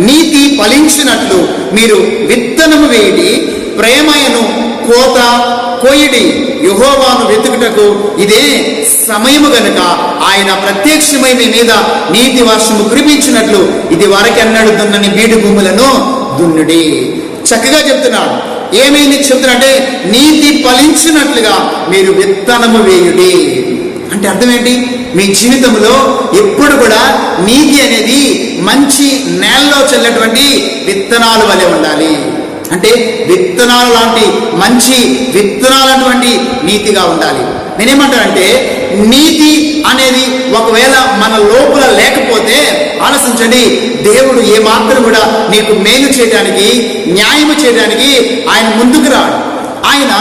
నీతి ఫలించినట్లు మీరు విత్తనము వేయడి, ప్రేమయను కోత కోయిడి, యెహోవాను వెతుకుటకు ఇదే సమయము గనుక ఆయన ప్రత్యక్షమై మీ మీద నీతి వర్షము కురిపించినట్లు ఇది వరకెన్నడు దున్నని బీడు భూములను దున్నుడి. చక్కగా చెప్తున్నాడు. ఏమైంది చెప్తున్నట్టే, నీతి ఫలించినట్లుగా మీరు విత్తనము వేయుడి. అంటే అర్థం ఏంటి? మీ జీవితంలో ఎప్పుడు కూడా నీతి అనేది మంచి నేలలో చల్లేటువంటి విత్తనాల వలె ఉండాలి. అంటే విత్తనాలు లాంటి మంచి విత్తనాలటువంటి నీతిగా ఉండాలి. నేనేమంటానంటే, నీతి అనేది ఒకవేళ మన లోపల లేకపోతే ఆలోచించండి, దేవుడు ఏమాత్రం కూడా నీకు మేలు చేయడానికి, న్యాయం చేయడానికి ఆయన ముందుకు రాడు. ఆయన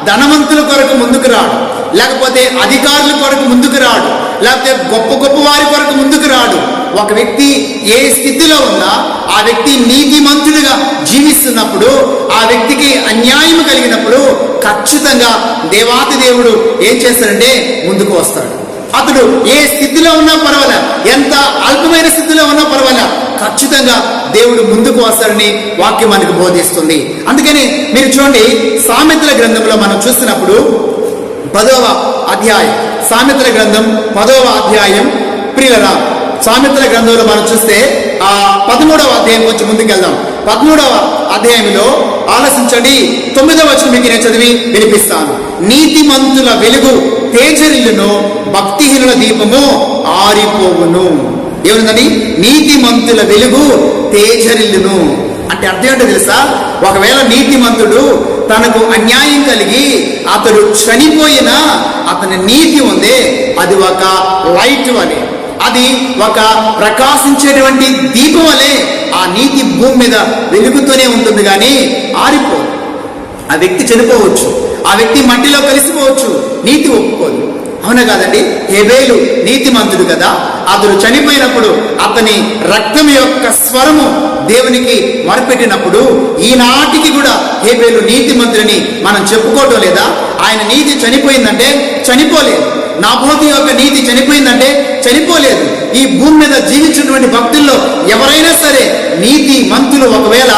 ధనవంతుల కొరకు ముందుకు రాడు, లేకపోతే అధికారుల కొరకు ముందుకు రాడు, లేకపోతే గొప్ప గొప్ప వారి కొరకు ముందుకు రాడు. ఒక వ్యక్తి ఏ స్థితిలో ఉన్నా ఆ వ్యక్తి నీతిమంతుడిగా జీవిస్తున్నప్పుడు, ఆ వ్యక్తికి అన్యాయం కలిగినప్పుడు ఖచ్చితంగా దేవాతి దేవుడు ఏం చేస్తాడంటే ముందుకు వస్తాడు. అతడు ఏ స్థితిలో ఉన్నా పర్వాలే, ఎంత అల్పమైన స్థితిలో ఉన్నా పర్వాలే, ఖచ్చితంగా దేవుడు ముందుకు వస్తాడని వాక్యం మనకు బోధిస్తుంది. అందుకని మీరు చూడండి, సామెతల గ్రంథంలో మనం చూస్తున్నప్పుడు 10వ అధ్యాయం, సామెతల గ్రంథం 10వ అధ్యాయం, ప్రియులరా సామెతల గ్రంథంలో మనం చూస్తే ఆ 13వ అధ్యాయం కొంచెం ముందుకు వెళ్దాం. 13వ అధ్యాయంలో ఆలోచించండి, 9వ వచనం మీకు నేను చదివి వినిపిస్తాను. నీతిమంతుల వెలుగు తేజరిల్లును, భక్తిహీనుల దీపము ఆరిపోవును. ఏముందని? నీతిమంతుల వెలుగు తేజరిల్లును అంటే అర్థం ఏంటో తెలుసా? ఒకవేళ నీతిమంతుడు తనకు అన్యాయం కలిగి అతడు చనిపోయినా అతని నీతి ఉందే, అది ఒక లైట్ వలె, అది ఒక ప్రకాశించేటువంటి దీపం వలె ఆ నీతి భూమి మీద వెలుగుతూనే ఉంటుంది, కానీ ఆరిపోదు. ఆ వ్యక్తి చనిపోవచ్చు, ఆ వ్యక్తి మట్టిలో కలిసిపోవచ్చు, నీతి ఒప్పుకోదు. అవునా కాదండి? హేబేలు నీతిమంతుడు కదా, అతడు చనిపోయినప్పుడు అతని రక్తం యొక్క స్వరము దేవునికి మొరపెట్టినప్పుడు ఈనాటికి కూడా హేబేలు నీతిమంతుడిని మనం చెప్పుకోవటం లేదా? ఆయన నీతి చనిపోయిందంటే చనిపోలేదు. నాబోతు యొక్క నీతి చనిపోయిందంటే చనిపోలేదు. ఈ భూమి మీద జీవించినటువంటి భక్తుల్లో ఎవరైనా సరే నీతి మంతులు ఒకవేళ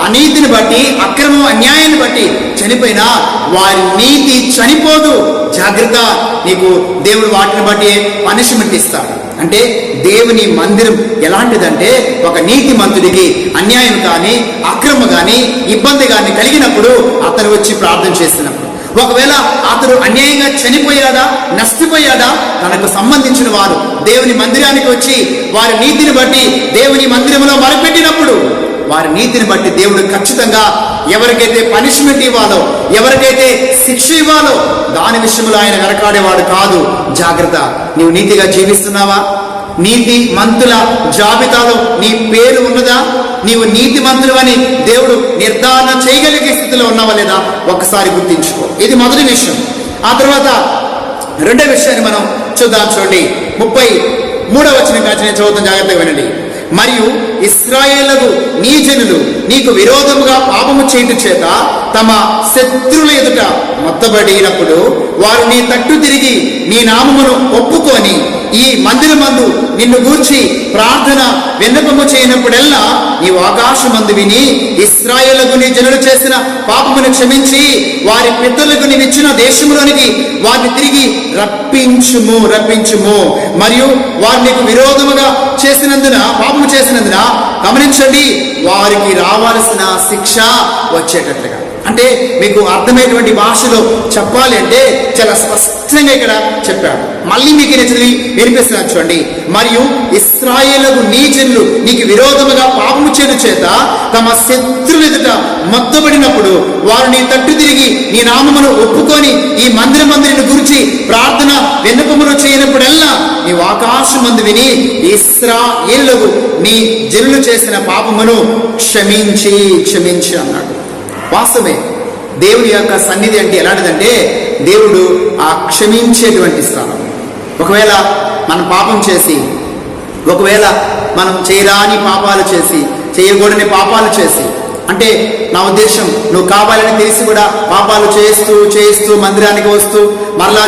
అనీతిని బట్టి, అక్రమం అన్యాయాన్ని బట్టి చనిపోయినా వారి నీతి చనిపోదు. జాగ్రత్త, నీకు దేవుడు వాటిని బట్టి పనిష్మెంట్ ఇస్తాడు. అంటే దేవుని మందిరం ఎలాంటిదంటే ఒక నీతిమంతుడికి అన్యాయం కానీ అక్రమ కానీ ఇబ్బంది కానీ కలిగినప్పుడు అతను వచ్చి ప్రార్థన చేసినప్పుడు, ఒకవేళ అతడు అన్యాయంగా చనిపోయాడా నష్టపోయాడా, తనకు సంబంధించిన వారు దేవుని మందిరానికి వచ్చి వారి నీతిని బట్టి దేవుని మందిరంలో మొరపెట్టినప్పుడు వారి నీతిని బట్టి దేవుడు ఖచ్చితంగా ఎవరికైతే పనిష్మెంట్ ఇవ్వాలో, ఎవరికైతే శిక్ష ఇవ్వాలో దాని విషయంలో ఆయన వెనకాడేవాడు కాదు. జాగ్రత్త, నీవు నీతిగా జీవిస్తున్నావా? నీతి మంతుల జాబితాలో నీ పేరు ఉన్నదా? నీవు నీతి మంతులు అని దేవుడు నిర్ధారణ చేయగలిగే స్థితిలో ఉన్నావా లేదా ఒక్కసారి గుర్తించుకో. ఇది మొదటి విషయం. ఆ తర్వాత రెండో విషయాన్ని మనం చూద్దాం. చూడండి, 33వ వచనం కాచి నేను చదువుతాను, జాగ్రత్తగా వినండి. మరియు ఇశ్రాయేలుకు నీ జనులు నీకు విరోధముగా పాపము చేయటం చేత తమ శత్రువుల ఎదుట మొత్తబడినప్పుడు వారు నీ తట్టు తిరిగి నీ నామమును ఒప్పుకొని ఈ మందిరమందు నిన్ను గూర్చి ప్రార్థన విన్నపము చేయనప్పుడెల్లా నీవు ఆకాశమందు విని ఇశ్రాయేలుకు నీ జనులు చేసిన పాపమును క్షమించి వారి పితరులకు నీవిచ్చిన దేశంలోనికి వారిని తిరిగి రప్పించుము. మరియు వారు నీకు విరోధముగా చేసినందున, పాపము చేసినందున గమనించండి, వారికి రావాల్సిన శిక్ష వచ్చేటట్లుగా. అంటే మీకు అర్థమైనటువంటి భాషలో చెప్పాలి అంటే చాలా స్పష్టంగా ఇక్కడ చెప్పాడు. మళ్ళీ మీకు చదివి వినిపిస్తున్నాను చూడండి. మరియు ఇశ్రాయేలుకు నీ జనులు నీకు విరోధముగా పాపము చేయడం చేత తమ శత్రువుల ఎదుట మొత్తబడినప్పుడు వారు నీ తట్టు తిరిగి నీ నామమును ఒప్పుకొని ఈ మందిరమందు గురించి ప్రార్థన విన్నపములు చేయనప్పుడల్లా నీవు ఆకాశమందు విని ఇశ్రాయేలుకు నీ జనులు చేసిన పాపమును క్షమించి అన్నాడు. వాస్తవమే, దేవుని యొక్క సన్నిధి అంటే ఎలాంటిదంటే దేవుడు ఆ క్షమించేటువంటి స్థానం. ఒకవేళ మనం పాపం చేసి, ఒకవేళ మనం చేయరాని పాపాలు చేసి, చేయకూడని పాపాలు చేసి, అంటే నా ఉద్దేశం నువ్వు కావాలని తెలిసి కూడా పాపాలు చేస్తూ మందిరానికి వస్తూ మరలా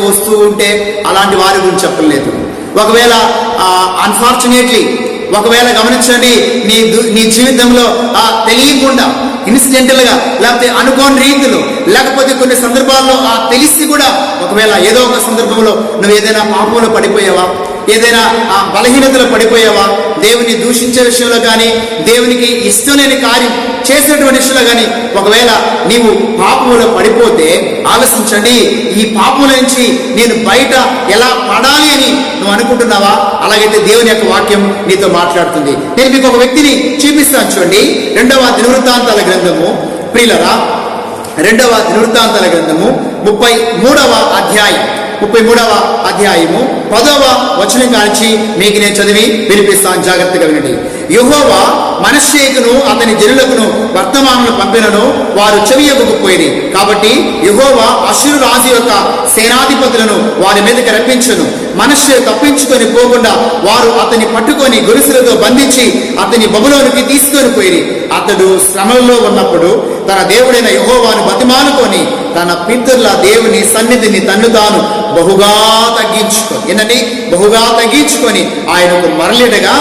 వస్తూ ఉంటే అలాంటి వారి గురించి చెప్పలేదు. ఒకవేళ అన్ఫార్చునేట్లీ ఒకవేళ గమనించండి, నీ జీవితంలో తెలియకుండా ఇన్సిడెంటల్ గా, లేకపోతే అనుకోని రీతిలో, లేకపోతే కొన్ని సందర్భాల్లో తెలిసి కూడా ఒకవేళ ఏదో ఒక సందర్భంలో నువ్వు ఏదైనా పాపంలో పడిపోయావా, ఏదైనా బలహీనతలో పడిపోయావా, దేవుని దూషించే విషయంలో కానీ, దేవునికి ఇష్టం లేని కార్యం చేసినటువంటి విషయంలో కానీ ఒకవేళ నీవు పాపంలో పడిపోతే ఆలోచించండి, ఈ పాపం నుంచి నేను బయట ఎలా పడాలి అని నువ్వు అనుకుంటున్నావా? అలాగైతే దేవుని యొక్క వాక్యం నీతో మాట్లాడుతుంది. నేను మీకు ఒక వ్యక్తిని చూపిస్తాను చూడండి. 2వ దినవృత్తాంతాల గ్రంథము, ప్రియులరా, 2వ దినవృత్తాంతాల గ్రంథము 33వ అధ్యాయము 10వ వచనం కాంచి మీకు నేను చదివి వినిపిస్తాను, జాగ్రత్తగా వినండి. యెహోవా మనష్షేకును అతని జనులకును వర్తమానులు పంపినను వారు చెవియకపోయిరి. కాబట్టి యెహోవా అష్షూరు రాజు యొక్క సేనాధిపతులను వారి మీదకి రప్పించును. మనష్షే తప్పించుకొని పోకుండా వారు అతన్ని పట్టుకొని గొలుసులతో బంధించి అతని బబులోనికి తీసుకొని పోయిరి. అతడు శ్రమలలో ఉన్నప్పుడు తన దేవుడైన యెహోవాను బతిమాలుకొని తన పితరుల దేవుని సన్నిధిని తన్ను తాను బహుగా తగ్గించుకొని ఆయనకు మరలిడగా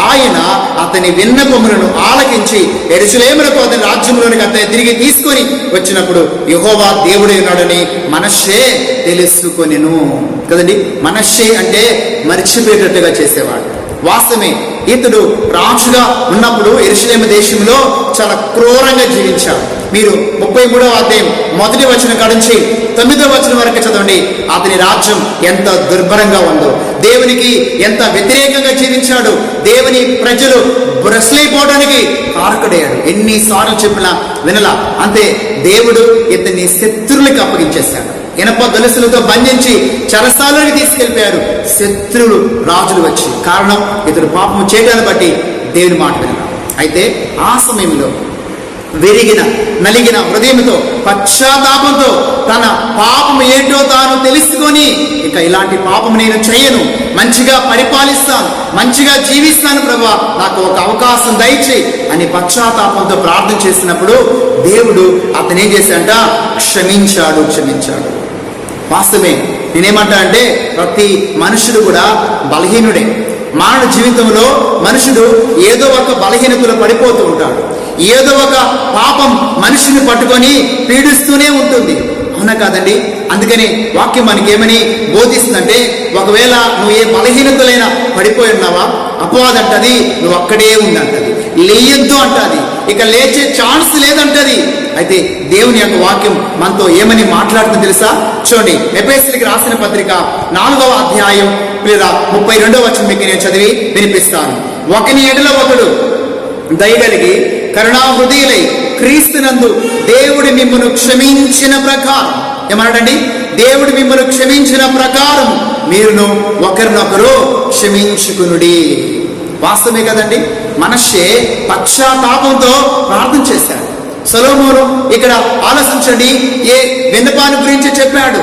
ఆయన అతని విన్నపములను ఆలకించి యెరూషలేమునకు అతని రాజ్యంలోనికి అతని తిరిగి తీసుకొని వచ్చినప్పుడు యెహోవా దేవుడే ఉన్నాడని మనష్షే తెలుసుకొనెను. కదండి, మనష్షే అంటే మర్చిపోయేటట్టుగా చేసేవాడు. వాస్తవమే, ఇతడు రాజుగా ఉన్నప్పుడు యెరూషలేము దేశంలో చాలా క్రూరంగా జీవించాడు. మీరు 33వ అధ్యాయం 1వ వచనం కాడించి 9వ వచనం వరకు చదవండి. అతని రాజ్యం ఎంత దుర్భరంగా ఉందో, దేవునికి ఎంత వ్యతిరేకంగా జీవించాడు, దేవుని ప్రజలు భ్రష్లైపోవడానికి కారకుడయ్యాడు. ఎన్నిసార్లు చెప్పినా వినలా. అంతే, దేవుడు ఇతన్ని శత్రువులకి అప్పగించేశాడు. ఇనప గొలుసులతో బంధించి చెరసాలకి తీసుకెళ్ళిపోయారు శత్రువులు, రాజులు వచ్చి. కారణం, ఇతడు పాపము చేయడాన్ని బట్టి దేవుని మాట వినడం. అయితే ఆ సమయంలో విరిగిన నలిగిన హృదయంతో, పశ్చాత్తాపంతో తన పాపం ఏంటో తాను తెలుసుకొని ఇక ఇలాంటి పాపం నేను చేయను, మంచిగా పరిపాలిస్తాను, మంచిగా జీవిస్తాను ప్రభువా, నాకు ఒక అవకాశం దయచేయి అని పశ్చాత్తాపంతో ప్రార్థన చేసినప్పుడు దేవుడు అతను ఏం చేశాడంట, క్షమించాడు. వాస్తవమే, నేనేమంటా అంటే ప్రతి మనుషుడు కూడా బలహీనుడే. మానవ జీవితంలో మనుషుడు ఏదో ఒక బలహీనతలో పడిపోతూ ఉంటాడు. ఏదో ఒక పాపం మనిషిని పట్టుకొని పీడిస్తూనే ఉంటుంది. అవునా కాదండి? అందుకని వాక్యం మనకి ఏమని బోధిస్తుందంటే, ఒకవేళ నువ్వు ఏ బలహీనతలైన పడిపోయి ఉన్నావా? అపవాది అంటది నువ్వు అక్కడే ఉండంటది, లేయొద్దు అంటది, ఇక లేచే ఛాన్స్ లేదంటది. అయితే దేవుని యొక్క వాక్యం మనతో ఏమని మాట్లాడుతుందో తెలుసా? చూడండి, ఎఫెసీయులకు రాసిన పత్రిక 4వ అధ్యాయం 32వ వచనం మీకు నేను చదివి వినిపిస్తాను. ఒకని ఎడల ఒకడు దయగలిగి కరుణా హృదయులై క్రీస్తునందు దేవుడి మిమ్మల్ని క్షమించిన ప్రకారం, ఏమన్నాడండి? దేవుడు మిమ్మల్ని క్షమించిన ప్రకారం మీరును ఒకరినొకరు క్షమించుకునుడి. వాస్తవమే కదండి. మనష్షే పశ్చాత్తాపంతో ప్రార్థన చేశాడు. సొలొమోను ఇక్కడ ఆలోచించండి, ఏ విన్నపాన్ని గురించి చెప్పాడు?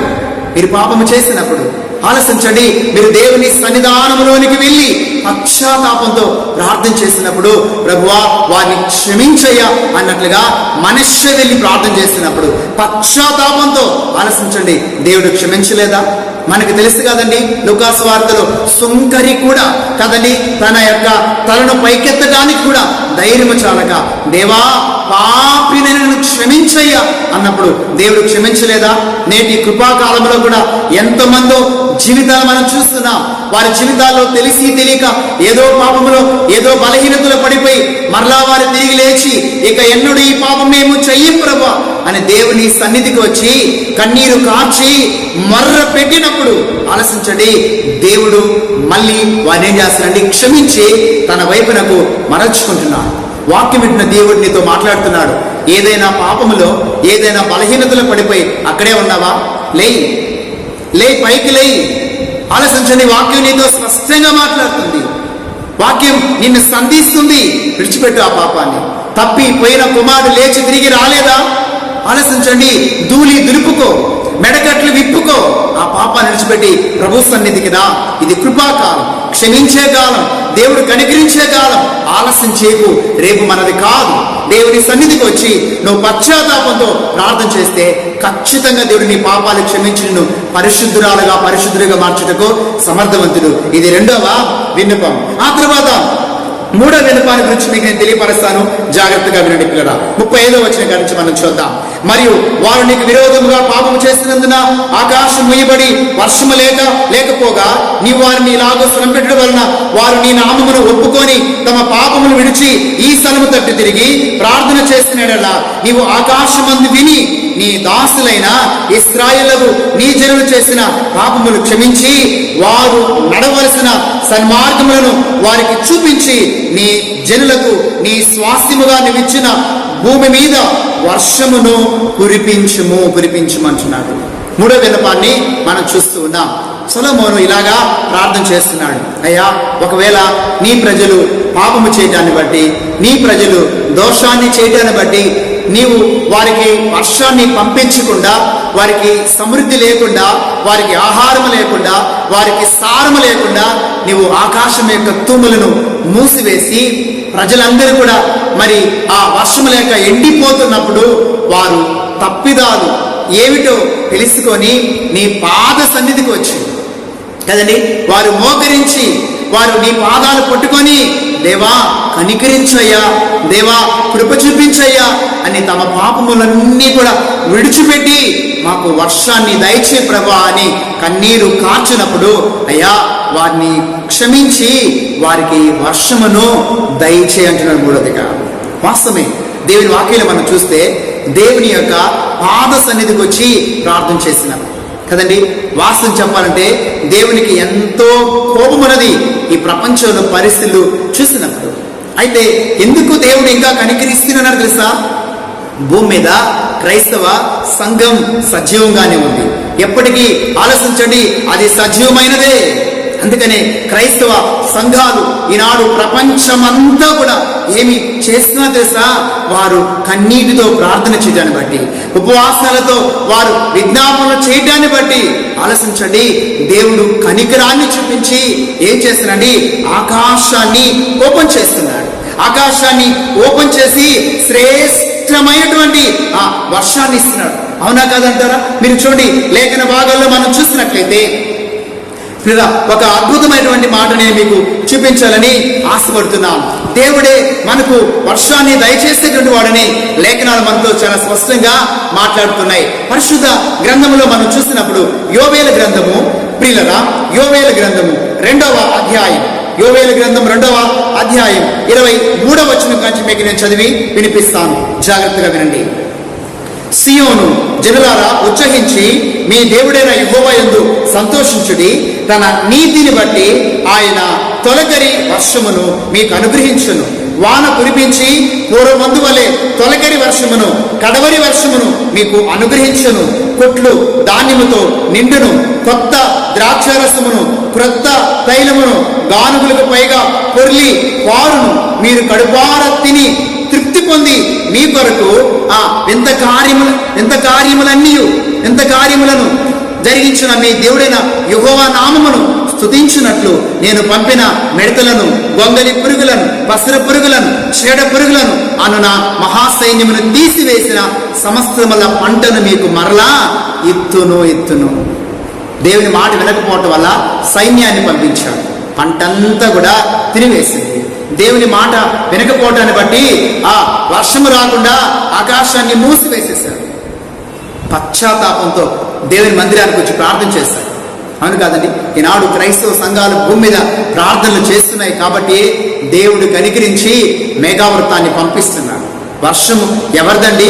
మీరు పాపము చేసినప్పుడు ఆలోచించండి, మీరు దేవుని సన్నిధానంలోనికి వెళ్ళి పశ్చాత్తాపంతో ప్రార్థన చేసినప్పుడు, ప్రభువా వారిని క్షమించయ్యా అన్నట్లుగా మనష్షే వెళ్ళి ప్రార్థన చేసినప్పుడు పశ్చాత్తాపంతో ఆలోచించండి, దేవుడు క్షమించలేదా? మనకు తెలుసు కదండి, లూకాసు వార్తలో సుంకరి కూడా కదండి తన యొక్క తలను పైకెత్తడానికి కూడా ధైర్యము చాలక, దేవా పాపిని నన్ను క్షమించయ్యా అన్నప్పుడు దేవుడు క్షమించలేదా? నేటి కృపాకాలంలో కూడా ఎంతమందో జీవితాలు మనం చూస్తున్నాం. వారి జీవితాల్లో తెలిసి తెలియక ఏదో పాపములో ఏదో బలహీనతలో పడిపోయి మరలా వారు తిరిగి లేచి ఇక ఎన్నడూ ఈ పాపం మేము చెయ్యం ప్రభువా అని దేవుని సన్నిధికి వచ్చి కన్నీరు కార్చి మర్ర పెట్టినప్పుడు ఆలోచించండి, దేవుడు మళ్ళీ వారిని ఏం చేస్తాడండి? క్షమించి తన వైపునకు మరల్చుకుంటున్నాడు. వాక్యం వింటున్న దేవుడు నీతో మాట్లాడుతున్నాడు. ఏదైనా పాపములో ఏదైనా బలహీనతలో పడిపోయి అక్కడే ఉన్నావా? లే, పైకి లేయి. ఆలోచించండి, వాక్యం నీతో స్పష్టంగా మాట్లాడుతుంది. వాక్యం నిన్ను సంధిస్తుంది. విడిచిపెట్టు ఆ పాపాన్ని. తప్పి పోయిన కుమారుడు లేచి తిరిగి రాలేదా? ఆలోచించండి, ధూళి దులుపుకో, మెడకట్లు విప్పుకో, ఆ పాపాన్ని విడిచిపెట్టి ప్రభు సన్నిధికి రా. ఇది కృపాకాలం, క్షమించే కాలం, దేవుడు కనికరించే కాలం. ఆలస్యం చేయకు, రేపు మనది కాదు. దేవుని సన్నిధికి వచ్చి నువ్వు పశ్చాత్తాపంతో ప్రార్థన చేస్తే ఖచ్చితంగా దేవుడు నీ పాపాలు క్షమించి నిన్ను పరిశుద్ధుడిగా మార్చుటకు సమర్థవంతుడు. ఇది 2వ విన్నపం. ఆ తర్వాత 3వ విన్నపాన్ని గురించి మీకు నేను తెలియపరుస్తాను, జాగ్రత్తగా వినండి పిల్లరా. 35వ వచనం గురించి మనం చూద్దాం. మరియు వారు నీకు విరోధముగా పాపము చేసినందున ఆకాశం మూయబడి వర్షము లేకపోగా నీవు వారిని ఇలాగో శ్రమ పెట్టడం వలన వారు నీ నామమును ఒప్పుకొని తమ పాపమును విడిచి ఈ స్థలము తట్టు తిరిగి ప్రార్థన చేసినడలా నీవు ఆకాశమందు విని నీ దాసులైన ఇశ్రాయేలుకు నీ జనులు చేసిన పాపములు క్షమించి వారు నడవలసిన సన్మార్గములను వారికి చూపించి నీ జనులకు నీ స్వాస్థ్యముగా నీవిచ్చిన భూమి మీద వర్షమును కురిపించుమంటున్నాడు. 3వ విన్నపాన్ని మనం చూస్తూ ఉన్నాం. సొలొమోను ఇలాగా ప్రార్థన చేస్తున్నాడు. అయ్యా, ఒకవేళ నీ ప్రజలు పాపము చేయటాన్ని బట్టి, నీ ప్రజలు దోషాన్ని చేయటాన్ని బట్టి నీవు వారికి వర్షాన్ని పంపించకుండా, వారికి సమృద్ధి లేకుండా, వారికి ఆహారం లేకుండా, వారికి సారము లేకుండా నీవు ఆకాశం యొక్క తూములను మూసివేసి ప్రజలందరూ కూడా మరి ఆ వర్షము లేక ఎండిపోతున్నప్పుడు వారు తప్పిదాలు ఏమిటో తెలుసుకొని నీ పాద సన్నిధికి వచ్చి కదండి వారు మోకరించి వారు నీ పాదాలు పట్టుకొని, దేవా కనికరించయ్యా, దేవా కృప చూపించయ్యా అని తమ పాపములన్నీ కూడా విడిచిపెట్టి మాకు వర్షాన్ని దయచే ప్రభా అని కన్నీరు కార్చినప్పుడు, అయ్యా వారిని క్షమించి వారికి వర్షమును దయచే అంటున్నాడు. 3వదిగా వాస్తవమే. దేవుని వాక్యాలు మనం చూస్తే దేవుని యొక్క పాద సన్నిధికి వచ్చి ప్రార్థన చేసినారు కదండి. వాస్తవం చెప్పాలంటే దేవునికి ఎంతో కోపమున్నది ఈ ప్రపంచంలో పరిస్థితులు చూసినప్పుడు. అయితే ఎందుకు దేవుడు ఇంకా కనికరిస్తున్నాడు తెలుసా? భూమి మీద క్రైస్తవ సంఘం సజీవంగానే ఉంది. ఎప్పటికీ ఆలోచించండి, అది సజీవమైనదే. అందుకనే క్రైస్తవ సంఘాలు ఈనాడు ప్రపంచమంతా కూడా ఏమి చేస్తున్నా తెలుసా? వారు కన్నీటితో ప్రార్థన చేయడాన్ని బట్టి, ఉపవాసాలతో వారు విజ్ఞాపనలు చేయడాన్ని బట్టి ఆలోచించండి, దేవుడు కనికరాన్ని చూపించి ఏం చేస్తున్నాడు? ఆకాశాన్ని ఓపెన్ చేస్తున్నాడు. ఆకాశాన్ని ఓపెన్ చేసి శ్రేష్టమైనటువంటి ఆ వర్షాన్ని ఇస్తున్నాడు. అవునా కాదంటారా? మీరు చూడండి, లేఖన భాగాల్లో మనం చూసినట్లయితే ఒక అద్భుతమైనటువంటి మాట నేను మీకు చూపించాలని ఆశపడుతున్నాం. దేవుడే మనకు వర్షాన్ని దయచేసేటువంటి వాడని లేఖనాలు మనతో చాలా స్పష్టంగా మాట్లాడుతున్నాయి. పరిశుద్ధ గ్రంథములో మనం చూసినప్పుడు యోవేలు గ్రంథము, ప్రియులరా, యోవేలు గ్రంథము 2వ అధ్యాయం యోవేలు గ్రంథం 2వ అధ్యాయం 23వ వచనం నుంచి మీకు నేను చదివి వినిపిస్తాను, జాగ్రత్తగా వినండి. సియోను జనులారా, ఉత్సహించి మీ దేవుడైన యెహోవా యందు సంతోషించుడి. తన నీతిని బట్టి ఆయన తొలకరి వర్షమును మీకు అనుగ్రహించును. వాన కురిపించి పూర్వమందు వలె తొలకరి వర్షమును కడవరి వర్షమును మీకు అనుగ్రహించును. కొట్లు ధాన్యముతో నిండును. కొత్త ద్రాక్షరసమును క్రొత్త తైలమును గానుగులకు పైగా పొర్లి పారును. మీరు కడుపార తిని తృప్తి పొంది మీ కొరకు ఆ వింత కార్యములను జరిగించిన మీ దేవుడైన యెహోవా నామమును స్తుతించినట్లు నేను పంపిన మిడతలను, గొంగలి పురుగులను, పసర పురుగులను, చీడ పురుగులను అను నా మహాసైన్యమును తీసివేసిన సమస్తముల పంటను మీకు మరలా ఇత్తును. దేవుని మాట వినకపోవటం వల్ల సైన్యాన్ని పంపించాడు, పంటంతా కూడా తినివేసింది. దేవుని మాట వినకపోవటాన్ని బట్టి ఆ వర్షము రాకుండా ఆకాశాన్ని మూసివేసేశాడు. పశ్చాత్తాపంతో దేవుని మందిరానికి వచ్చి ప్రార్థన చేశారు. అవును కాదండి, ఈనాడు క్రైస్తవ సంఘాలు భూమి మీద ప్రార్థనలు చేస్తున్నాయి కాబట్టి దేవుడు కనికరించి మేఘావృతాన్ని పంపిస్తున్నాడు. వర్షము ఎవరిదండి?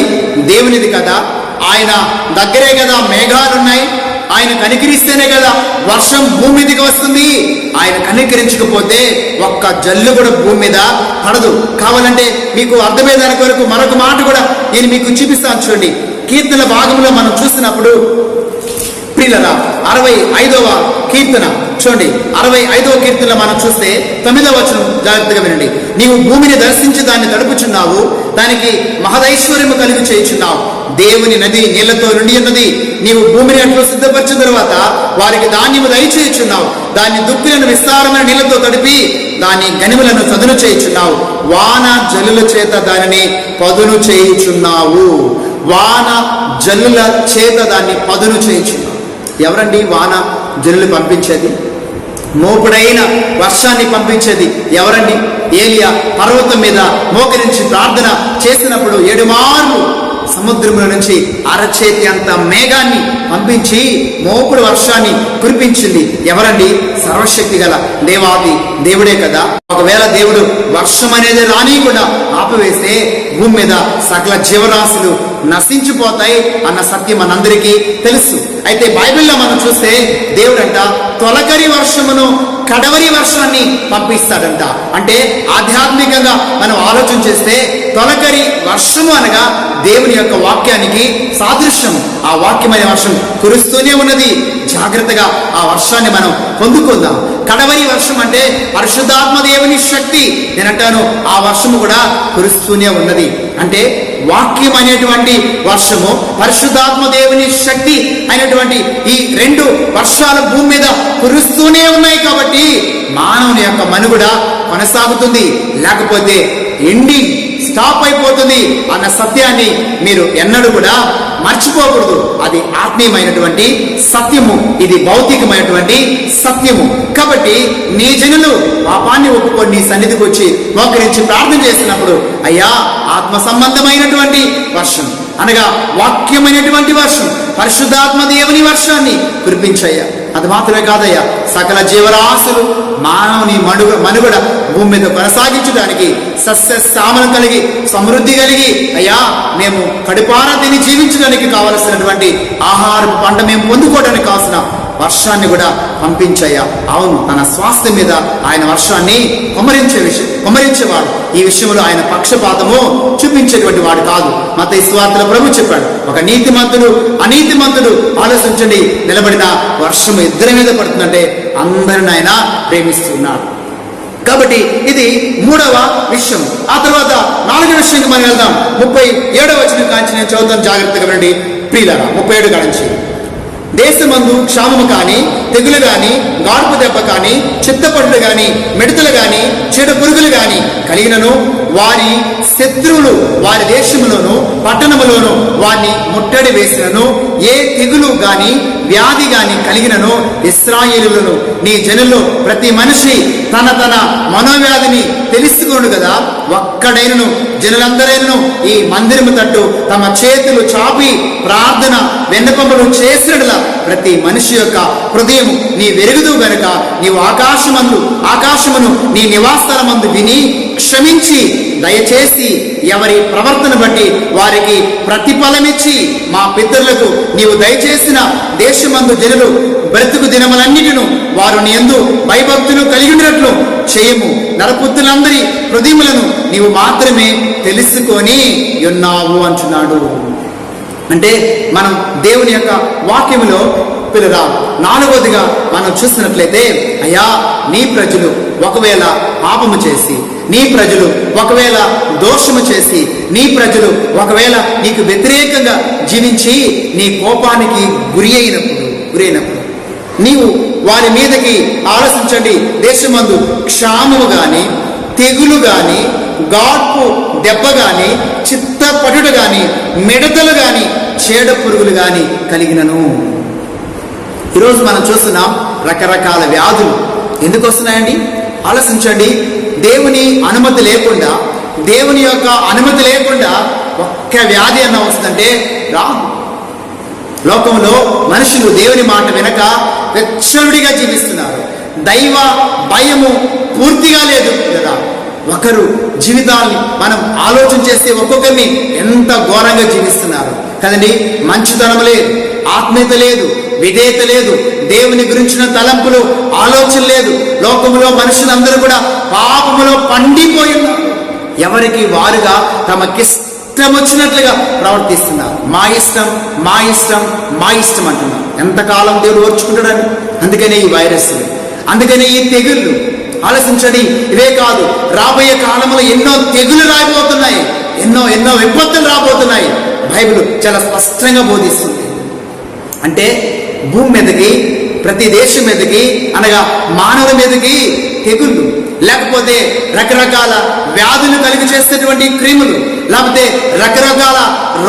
దేవునిది కదా. ఆయన దగ్గరే కదా మేఘాలున్నాయి. ఆయన కనికరిస్తేనే కదా వర్షం భూమి మీదకి వస్తుంది. ఆయన కనికరించకపోతే ఒక్క జల్లు కూడా భూమి మీద పడదు. కావాలంటే మీకు అర్థమయ్యేదాని కొరకు మరొక మాట కూడా నేను మీకు చూపిస్తాను. చూడండి, కీర్తన భాగంలో మనం చూసినప్పుడు ప్రియులారా 65వ కీర్తన చూడండి, 65వ కీర్తనలో మనం చూస్తే 9వ వచనం జాగ్రత్తగా వినండి. నీవు భూమిని దర్శించి దాన్ని తడుపుచున్నావు, దానికి మహదైశ్వర్యము కలిగి చేయుచున్నావు. దేవుని నది నీళ్లతో నిండి ఉన్నది. నీవు భూమిని అట్లు సిద్ధపరిచిన తర్వాత వారికి ధాన్యము దయచేయుచున్నావు. దాన్ని దుప్పిలను విస్తారమైన నీళ్లతో తడిపి దాని గనిములను చదును చేయుచున్నావు. వాన జల్లుల చేత దానిని పదును చేయుచున్నావు. వాన జల్లుల చేత దాన్ని పదును చేయుచున్నావు. ఎవరండి వాన జల్లులు పంపించేది? మోపుడైన వర్షాన్ని పంపించేది ఎవరండి? ఏలియా పర్వతం మీద మోకరించి ప్రార్థన చేసినప్పుడు 7 మార్లు సముద్రముల నుంచి అరచేతి అంత మేఘాన్ని పంపించి మోపుడు వర్షాన్ని కురిపించింది ఎవరండి? సర్వశక్తి గల దేవాది దేవుడే కదా. ఒకవేళ దేవుడు వర్షం అనేది రానియకుండా ఆపివేస్తే భూమి మీద సకల జీవరాశులు నశించిపోతాయి అన్న సత్యం మనందరికీ తెలుసు. అయితే బైబిల్లో మనం చూస్తే దేవుడంట తొలకరి వర్షమును కడవరి వర్షాన్ని పంపిస్తాడంట. అంటే ఆధ్యాత్మికంగా మనం ఆలోచన చేస్తే తొలకరి వర్షము అనగా దేవుని యొక్క వాక్యానికి సాదృశ్యం. ఆ వాక్యమైన వర్షం కురుస్తూనే ఉన్నది. జాగ్రత్తగా ఆ వర్షాన్ని మనం పొందుకుందాం. కడవరి వర్షం అంటే పరిశుద్ధాత్మ దేవుని శక్తి. నేనంటాను ఆ వర్షము కూడా కురుస్తూనే ఉన్నది. అంటే వాక్యం అనేటువంటి వర్షము, పరిశుద్ధాత్మ దేవుని శక్తి అయినటువంటి ఈ 2 వర్షాలు భూమి మీద కురుస్తూనే ఉన్నాయి కాబట్టి మానవుని యొక్క మనుగడ కొనసాగుతుంది. లేకపోతే ఎండి స్టాప్ అయిపోతుంది అన్న సత్యాన్ని మీరు ఎన్నడూ కూడా మర్చిపోకూడదు. అది ఆత్మీయమైనటువంటి సత్యము, ఇది భౌతికమైనటువంటి సత్యము. కాబట్టి నీ జనులు పాపాన్ని ఒప్పుకొని నీ సన్నిధికి వచ్చి మోకరించి ప్రార్థన చేసినప్పుడు అయ్యా ఆత్మ సంబంధమైనటువంటి వర్షం అనగా వాక్యమైనటువంటి వర్షం, పరిశుద్ధాత్మ దేవుని వర్షాన్ని కురిపించయ్యా. అది మాత్రమే కాదయ్యా, సకల జీవరాశులు మానవుని మనుగడ భూమి మీద కొనసాగించడానికి సస్య శ్యామలం కలిగి సమృద్ధి కలిగి అయ్యా మేము కడుపారా తిని జీవించడానికి కావలసినటువంటి ఆహార పంట మేము పొందుకోవడానికి కావాల్సిన వర్షాన్ని కూడా పంపించయ్యా. అవును, తన స్వాస్థ్యం మీద ఆయన వర్షాన్ని కుమ్మరించేవాడు. ఈ విషయంలో ఆయన పక్షపాతము చూపించేటువంటి వాడు కాదు. మత్తయి సువార్తలో ప్రభు చెప్పాడు, ఒక నీతిమంతుడు అనీతిమంతుడు ఆలోచించండి, నిలబడిన వర్షము ఇద్దరి మీద పడుతుందంటే అందరిని ఆయన ప్రేమిస్తున్నాడు. కాబట్టి ఇది 3వ విషయం. ఆ తర్వాత 4వ విషయానికి మనం వెళ్దాం. 37వ వచనం కాంచి నేను చదువుతాను, జాగ్రత్తగా వినండి ప్రియులారా. 37 కాంచి దేశమందు క్షామము కానీ, తెగులు కానీ, గాడుపు దెబ్బ కానీ, చిత్తపండ్లు కానీ, మిడతలు కానీ, చెడ పురుగులు కానీ కలిగినను వారి శత్రువులు వారి దేశములోను పట్టణములోను వారిని ముట్టడి వేసినను, ఏ తెగులు గాని వ్యాధి గాని కలిగినను ఇశ్రాయేలులను నీ జనుల్లో ప్రతి మనిషి తన మనోవ్యాధిని తెలుసుకోను కదా, ఒక్కడైనను జనులందరూ ఈ మందిరము తట్టు తమ చేతులు చాపి ప్రార్థన విన్నపములు చేసినట్లా ప్రతి మనిషి యొక్క హృదయం నీ వెరుగుదు గనుక నీవు ఆకాశమును నీ నివాసస్థలమందు విని క్షమించి దయచేసి ఎవరి ప్రవర్తన బట్టి వారికి ప్రతిఫలమిచ్చి మా పితరులకు నీవు దయచేసిన దేశమందు జనులు బ్రతుకు దినములన్నిటిను వారు నీ యందు భయభక్తులు కలిగి ఉన్నట్లు చేయము. నరపుత్రులందరి హృదయములను నీవు మాత్రమే తెలుసుకొని ఉన్నావు అంటున్నాడు. అంటే మనం దేవుని యొక్క వాక్యములో పిల్లరా 4వదిగా మనం చూస్తున్నట్లయితే, అయ్యా నీ ప్రజలు ఒకవేళ పాపము చేసి, నీ ప్రజలు ఒకవేళ దోషము చేసి, నీ ప్రజలు ఒకవేళ నీకు వ్యతిరేకంగా జీవించి నీ కోపానికి గురి అయినప్పుడు నీవు వారి మీదకి ఆలోచించండి. దేశమందు క్షామము గాని, తెగులు గాని, గాడ్పు దెబ్బ గాని, చిత్తపటుడు గాని, మిడతలు గాని, చీడ పురుగులు గాని కలిగినను. ఈరోజు మనం చూస్తున్నాం రకరకాల వ్యాధులు ఎందుకు వస్తున్నాయండి? ఆలోచించండి. దేవుని అనుమతి లేకుండా, దేవుని యొక్క అనుమతి లేకుండా ఒక్క వ్యాధి అన్న వస్తుందంటే రాదు. లోకంలో మనుషులు దేవుని మాట వినక వెచ్చలుడిగా జీవిస్తున్నారు. దైవ భయము పూర్తిగా లేదు కదా. ఒకరు జీవితాన్ని మనం ఆలోచన చేస్తే ఒక్కొక్కరిని ఎంత ఘోరంగా జీవిస్తున్నారు కదండి. మంచితనం లేదు, ఆత్మీయత లేదు, విధేయత లేదు, దేవుని గురించిన తలంపులు ఆలోచన లేదు. లోకంలో మనుషులందరూ కూడా పాపములో పండిపోయి ఉన్నారు. ఎవరికి వారుగా తమకిష్టం వచ్చినట్లుగా ప్రవర్తిస్తున్నారు. మా ఇష్టం మా ఇష్టం మా ఇష్టం అంటున్నారు. ఎంతకాలం దేవుడు ఓర్చుకుంటాడని. అందుకనే ఈ వైరస్, అందుకనే ఈ తెగుళ్ళు. ఆలోచించండి. ఇవే కాదు, రాబోయే కాలంలో ఎన్నో తెగులు రాబోతున్నాయి, ఎన్నో విపత్తులు రాబోతున్నాయి. బైబిల్ చాలా స్పష్టంగా బోధిస్తుంది. అంటే భూమి మీదకి, ప్రతి దేశం మీదకి, అనగా మానవుల మీదకి తెగుళ్ళు, లేకపోతే రకరకాల వ్యాధులు కలిగి చేసేటువంటి క్రిములు, లేకపోతే రకరకాల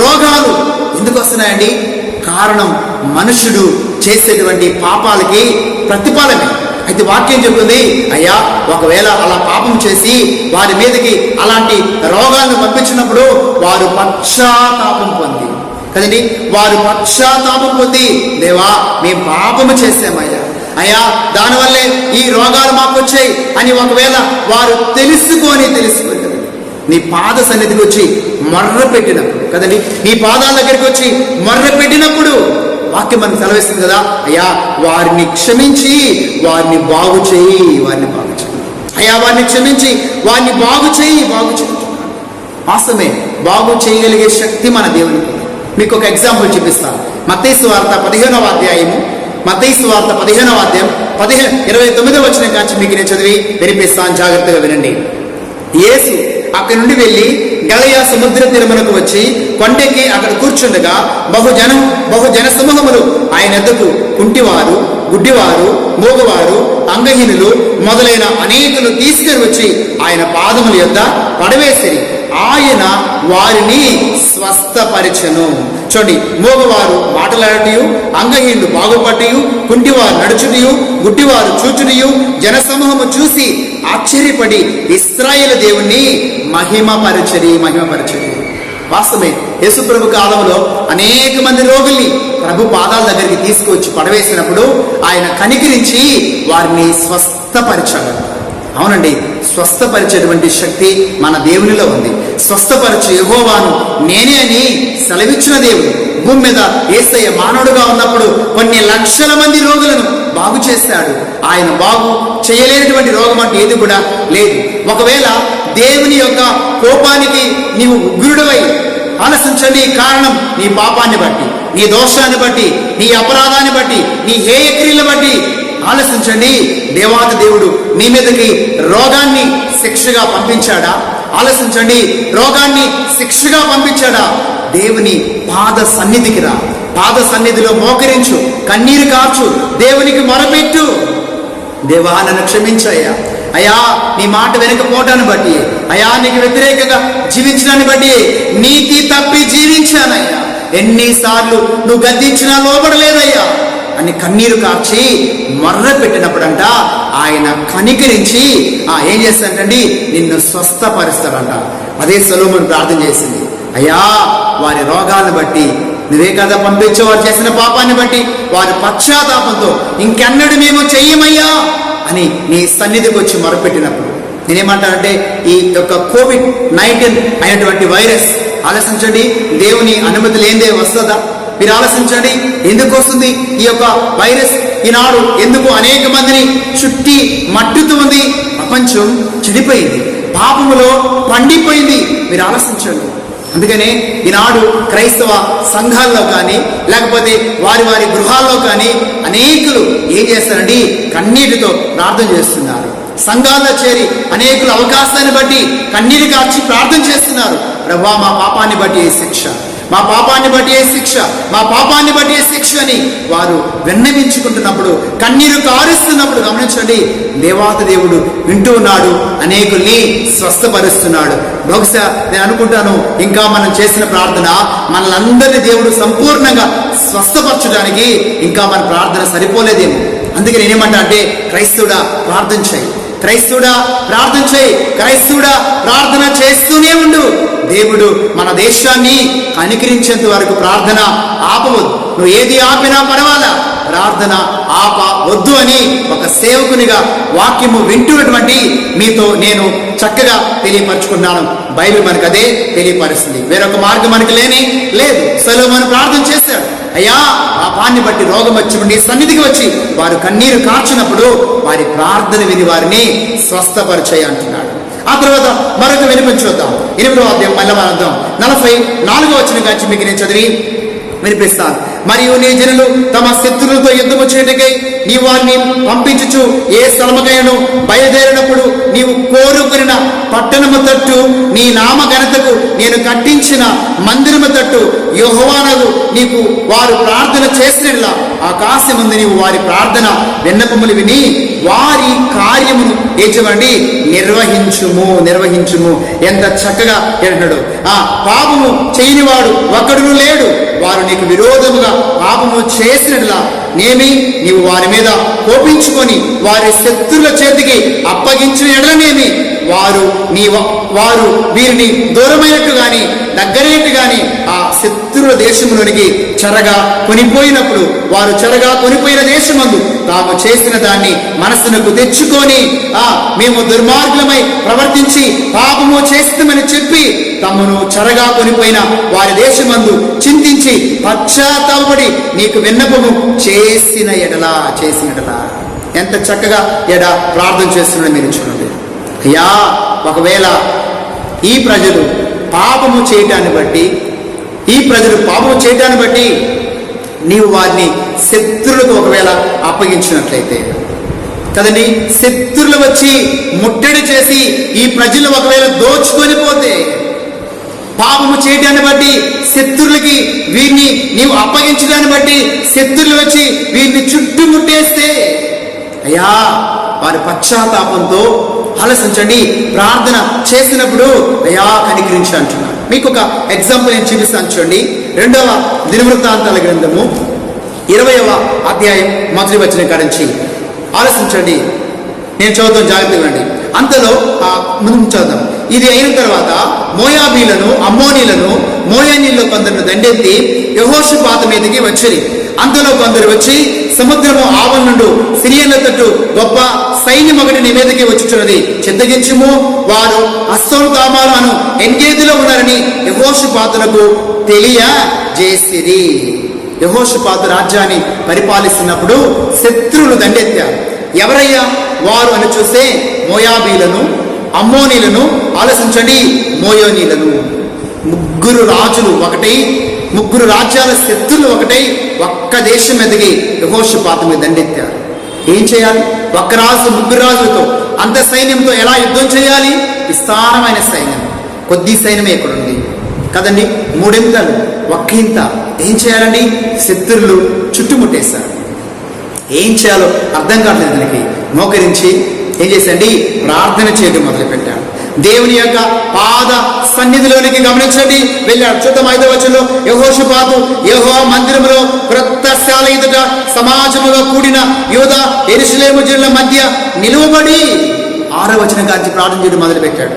రోగాలు ఎందుకు వస్తున్నాయండి? కారణం మనుషుడు చేసేటువంటి పాపాలకి ప్రతిఫలమే. అయితే వాక్యం చెప్తుంది, అయ్యా ఒకవేళ అలా పాపం చేసి వారి మీదకి అలాంటి రోగాలను పంపించినప్పుడు వారు పశ్చాత్తాపం పొంది కదండి, వారు పశ్చాత్తాపం పొంది, దేవా మేము పాపము చేసామయ్యా, అయ్యా దానివల్లే ఈ రోగాలు మాకు వచ్చాయి అని ఒకవేళ వారు తెలుసుకొని కదండి నీ పాద సన్నిధికి వచ్చి మొర్ర పెట్టినప్పుడు కదండి, నీ పాదాల దగ్గరికి వచ్చి మొర్ర పెట్టినప్పుడు వాక్యం మనకు సెలవిస్తుంది కదా, అయ్యా వారిని క్షమించి వారిని బాగు చేయి, అయ్యా వారిని క్షమించి వారిని బాగు చేయి. వాస్తవమే, బాగు చేయగలిగే శక్తి మన దేవునికి. మీకు ఒక ఎగ్జాంపుల్ చూపిస్తాను. మత్తయి సువార్త 15వ అధ్యాయము, మత్తయి సువార్త 15వ అధ్యాయం 29వ వచనం కాంచి మీకు నేను చదివి వినిపిస్తాను, జాగ్రత్తగా వినండి. యేసు అక్కడి నుండి వెళ్ళి గలిలయ సముద్ర తీరమునకు వచ్చి కొండెక్కి అక్కడ కూర్చుండగా బహుజన సమూహములు ఆయన ఎద్దకు కుంటివారు, గుడ్డివారు, మూగవారు, అంగహీనులు మొదలైన అనేకులు తీసుకుని వచ్చి ఆయన పాదముల యొద్ద పడవేసిరి. ఆయన వారిని స్వస్థపరిచెను. చూడండి, మూగవారు మాటలాడటయు, అంగహీనులు బాగుపడటయు, కుంటివారు నడుచుటయు, గుడ్డివారు చూచుటయు జనసమూహము చూసి ఆశ్చర్యపడి ఇశ్రాయేలు దేవుణ్ణి మహిమపరచరి. వాస్తవమే, యేసు ప్రభు కాలంలో అనేక మంది రోగుల్ని ప్రభు పాదాల దగ్గరికి తీసుకొచ్చి పడవేసినప్పుడు ఆయన కనికరించి వారిని స్వస్థపరచాడు. అవునండి, స్వస్థపరిచేటువంటి శక్తి మన దేవునిలో ఉంది. స్వస్థపరచు యెహోవాను నేనే అని సెలవిచ్చిన దేవుడు. భూమి మీద యేసయ్య మానవుడుగా ఉన్నప్పుడు కొన్ని లక్షల మంది రోగులను బాగు చేశాడు. ఆయన బాగు చేయలేనటువంటి రోగం అంటే ఏది కూడా లేదు. ఒకవేళ దేవుని యొక్క కోపానికి నీవు ఉగ్రుడవై ఆలోచించండి, కారణం నీ పాపాన్ని బట్టి, నీ దోషాన్ని బట్టి, నీ అపరాధాన్ని బట్టి, నీ హేయక్రియలను బట్టి ఆలోచించండి. దేవాది దేవుడు నీ మీదకి రోగాన్ని శిక్షగా పంపించాడా? ఆలోచించండి, రోగాన్ని శిక్షగా పంపించాడా? దేవుని పాద సన్నిధికి రా, పాద సన్నిధిలో మోకరించు, కన్నీరు కార్చు, దేవునికి మొరపెట్టు. దేవా నన్ను క్షమించయ్యా, అయ్యా నీ మాట వెనకపోవటాన్ని బట్టి, అయ్యా నీకు వ్యతిరేకంగా జీవించడాన్ని బట్టి నీతి తప్పి జీవించానయ్యా, ఎన్నిసార్లు నువ్వు గద్దించినా లోబడలేదయ్యా అని కన్నీరు కార్చి మొర్ర పెట్టినప్పుడంట ఆయన కనికరించి ఏం చేస్తాడండి, నిన్ను స్వస్థపరుస్తాడంట. అదే సొలొమోను ప్రార్థన చేసింది. అయ్యా, వారి రోగాలను బట్టి నువ్వే కదా పంపించావు, వారు చేసిన పాపాన్ని బట్టి వారి పశ్చాత్తాపంతో ఇంకెన్నడూ మేము చెయ్యమయ్యా అని నీ సన్నిధికి వచ్చి మొరపెట్టినప్పుడు నేనేమంటానంటే, ఈ యొక్క COVID-19 అయినటువంటి వైరస్ ఆలోచించండి, దేవుని అనుమతి లేనిదే వస్తుందా? మీరు ఆలోచించండి, ఎందుకు వస్తుంది ఈ యొక్క వైరస్ ఈనాడు? ఎందుకు అనేక మందిని చుట్టి మట్టుతూ ఉంది? ప్రపంచం చెడిపోయింది, పాపములో పండిపోయింది. మీరు ఆలోచించండి. అందుకనే ఈనాడు క్రైస్తవ సంఘాల్లో కానీ లేకపోతే వారి వారి గృహాల్లో కానీ అనేకులు ఏం చేస్తారండి, కన్నీటితో ప్రార్థన చేస్తున్నారు. సంఘాల్లో చేరి అనేకులు అవకాశాన్ని బట్టి కన్నీరు కార్చి ప్రార్థన చేస్తున్నారు. ప్రభువా, మా పాపాన్ని బట్టి ఏ శిక్ష, మా పాపాన్ని బట్టి ఏ శిక్ష, మా పాపాన్ని బట్టి ఏ శిక్ష అని వారు విన్నవించుకుంటున్నప్పుడు, కన్నీరు కారుస్తున్నప్పుడు గమనించండి, దేవాతి దేవుడు వింటూ ఉన్నాడు, అనేకుల్ని స్వస్థపరుస్తున్నాడు. బహుశా నేను అనుకుంటాను, ఇంకా మనం చేసిన ప్రార్థన మనలందరినీ దేవుడు సంపూర్ణంగా స్వస్థపరచడానికి ఇంకా మన ప్రార్థన సరిపోలేదేమో. అందుకే నేనేమంటా అంటే, క్రైస్తవుడా ప్రార్థన చేయి, క్రైస్తవుడా ప్రార్థన చేయి, క్రైస్తవుడా ప్రార్థన చేస్తూనే ఉండు. దేవుడు మన దేశాన్ని కనికరించేంత వరకు ప్రార్థన ఆపవద్దు. నువ్వు ఏది ఆపినా పర్వాలా, ప్రార్థన ఆపవద్దు అని ఒక సేవకునిగా వాక్యము వింటున్నటువంటి మీతో నేను చక్కగా తెలియపరచుకున్నాను. బైబిల్ మనకు అదే తెలియపరుస్తుంది. వేరొక మార్గం మనకు లేదు. సొలొమోను ప్రార్థన చేశాడు. అయ్యా, పాపాన్ని బట్టి రోగం వచ్చి నీ సన్నిధికి వచ్చి వారు కన్నీరు కార్చినప్పుడు వారి ప్రార్థన విని వారిని స్వస్థపరిచేయి అంటున్నాడు. ఆ తర్వాత మరొక వినిపించుద్దాం. 8వ అధ్యాయం మళ్ళీ మనం 44వ వచనం కాచి మీకు నేను చదివి వినిపిస్తాను. మరియు నీ జనులు తమ శత్రులతో యుద్ధము చేయటకై నీ వారిని పంపించుచు ఏ స్థలముకైనను బయలుదేరినప్పుడు నీవు కోరుకున్న పట్టణము తట్టు, నీ నామ ఘనతకు నేను కట్టించిన మందిరము తట్టు యెహోవానగు నీకు వారు ప్రార్థన చేసినట్లా ఆకాశం ముందు నీవు వారి ప్రార్థన విన్నపములు విని వారి కార్యమును ఏచవండి నిర్వహించుము. ఎంత చక్కగా అంటున్నాడు. పాపము చేయనివాడు ఒక్కడును లేడు. వారు నీకు విరోధముగా పాపము చేసినట్లా నీవు వారి మీద కోపించుకొని వారి శత్రుల చేతికి అప్పగించిన ఎడలనేమి వారు వీరిని దూరమైనట్టు గాని దగ్గరైనట్టు గాని ఆ శత్రుల దేశంలోనికి చెరగా కొనిపోయినప్పుడు వారు చెరగా కొనిపోయిన దేశమందు తాము చేసిన దాన్ని మనసునకు తెచ్చుకొని మేము దుర్మార్గులమై ప్రవర్తించి పాపము చేస్తామని చెప్పి తమను చెరగా కొనిపోయిన వారి దేశమందు చింతించి పశ్చాత్తాపడి నీకు విన్నపము చేసిన ఎడలా ఎంత చక్కగా ప్రార్థన చేస్తున్నాడో మీరు చూడండి. అయ్యా, ఒకవేళ ఈ ప్రజలు పాపము చేయటాన్ని బట్టి నీవు వారిని శత్రులకు ఒకవేళ అప్పగించినట్లయితే కదండి, శత్రులు వచ్చి ముట్టడి చేసి ఈ ప్రజలు ఒకవేళ దోచుకొని పోతే, పాపము చేయటాన్ని బట్టి శత్రులకి వీరిని నీవు అప్పగించడాన్ని బట్టి శత్రులు వచ్చి వీరిని చుట్టుముట్టేస్తే, అయ్యా, వారి పశ్చాత్తాపంతో ఆలోచించండి, ప్రార్థన చేసినప్పుడు అయ్యా కనికరించి అంటున్నాడు. మీకు ఒక ఎగ్జాంపుల్ నేను చూపిస్తాను చూడండి. 2వ దినవృత్తాంతాల గ్రంథము 20వ అధ్యాయం మొదటి వచనం కాడించి ఆలోచించండి. నేను చదువుతాను, జాగ్రత్తగా అండి. అంతలో ముందు చదువుతాం. ఇది అయిన తర్వాత మోయాబీలను అమ్మోనీలను మోయానీల్లో కొందరు దండెత్తి యెహోషాపాతు మీదకి వచ్చిరి. అంతలో కొందరు వచ్చి సముద్రము ఆవల నుండి సిరియన్ల తట్టు గొప్ప సైన్యం ఒకటి నీ మీదకి వచ్చుచున్నది, చిత్తగించుము, వారు అస్సోను తామారు అను ఎన్గేదిలో ఉన్నారని యెహోషాపాతునకు తెలియజేసిరి. యెహోషాపాతు రాజ్యాన్ని పరిపాలిస్తున్నప్పుడు శత్రువులు దండెత్తారు. ఎవరయ్యా వారు అని చూస్తే మోయాబీలను అమ్మోనీలను, ఆలోచించండి, మోయోనీలను, ముగ్గురు రాజ్యాల శత్రులు ఒకటై ఒక్క దేశం ఎదిగి యెహోషాపాతు మీద దండెత్తారు. ఏం చేయాలి? ఒక్క రాజు ముగ్గురు రాజులతో అంత సైన్యంతో ఎలా యుద్ధం చేయాలి? విస్తారమైన సైన్యం, కొద్ది సైన్యమే ఇక్కడ ఉంది కదండి, 3 ఇంతలు, ఒక్క ఇంత. ఏం చేయాలండి? శత్రులు చుట్టుముట్టేశారు. ఏం చేయాలో అర్థం కావట్లేదు. దానికి మోకరించి ఏం చేశాండి? ప్రార్థన చేయడం మొదలుపెట్టాడు. దేవుని యొక్క పాద సన్నిధిలోనికి గమనించండి వెళ్ళాడు. చూద్దాం 5వ వచనంలో, యెహోషాపాతు యెహోవా మందిరములో క్రొత్త శాల ఎదుట సమాజముగా కూడిన యూదా యెరూషలేము జనుల మధ్య నిలువబడి 6వ వచనం కాంచి ప్రార్థన చేయడం మొదలుపెట్టాడు.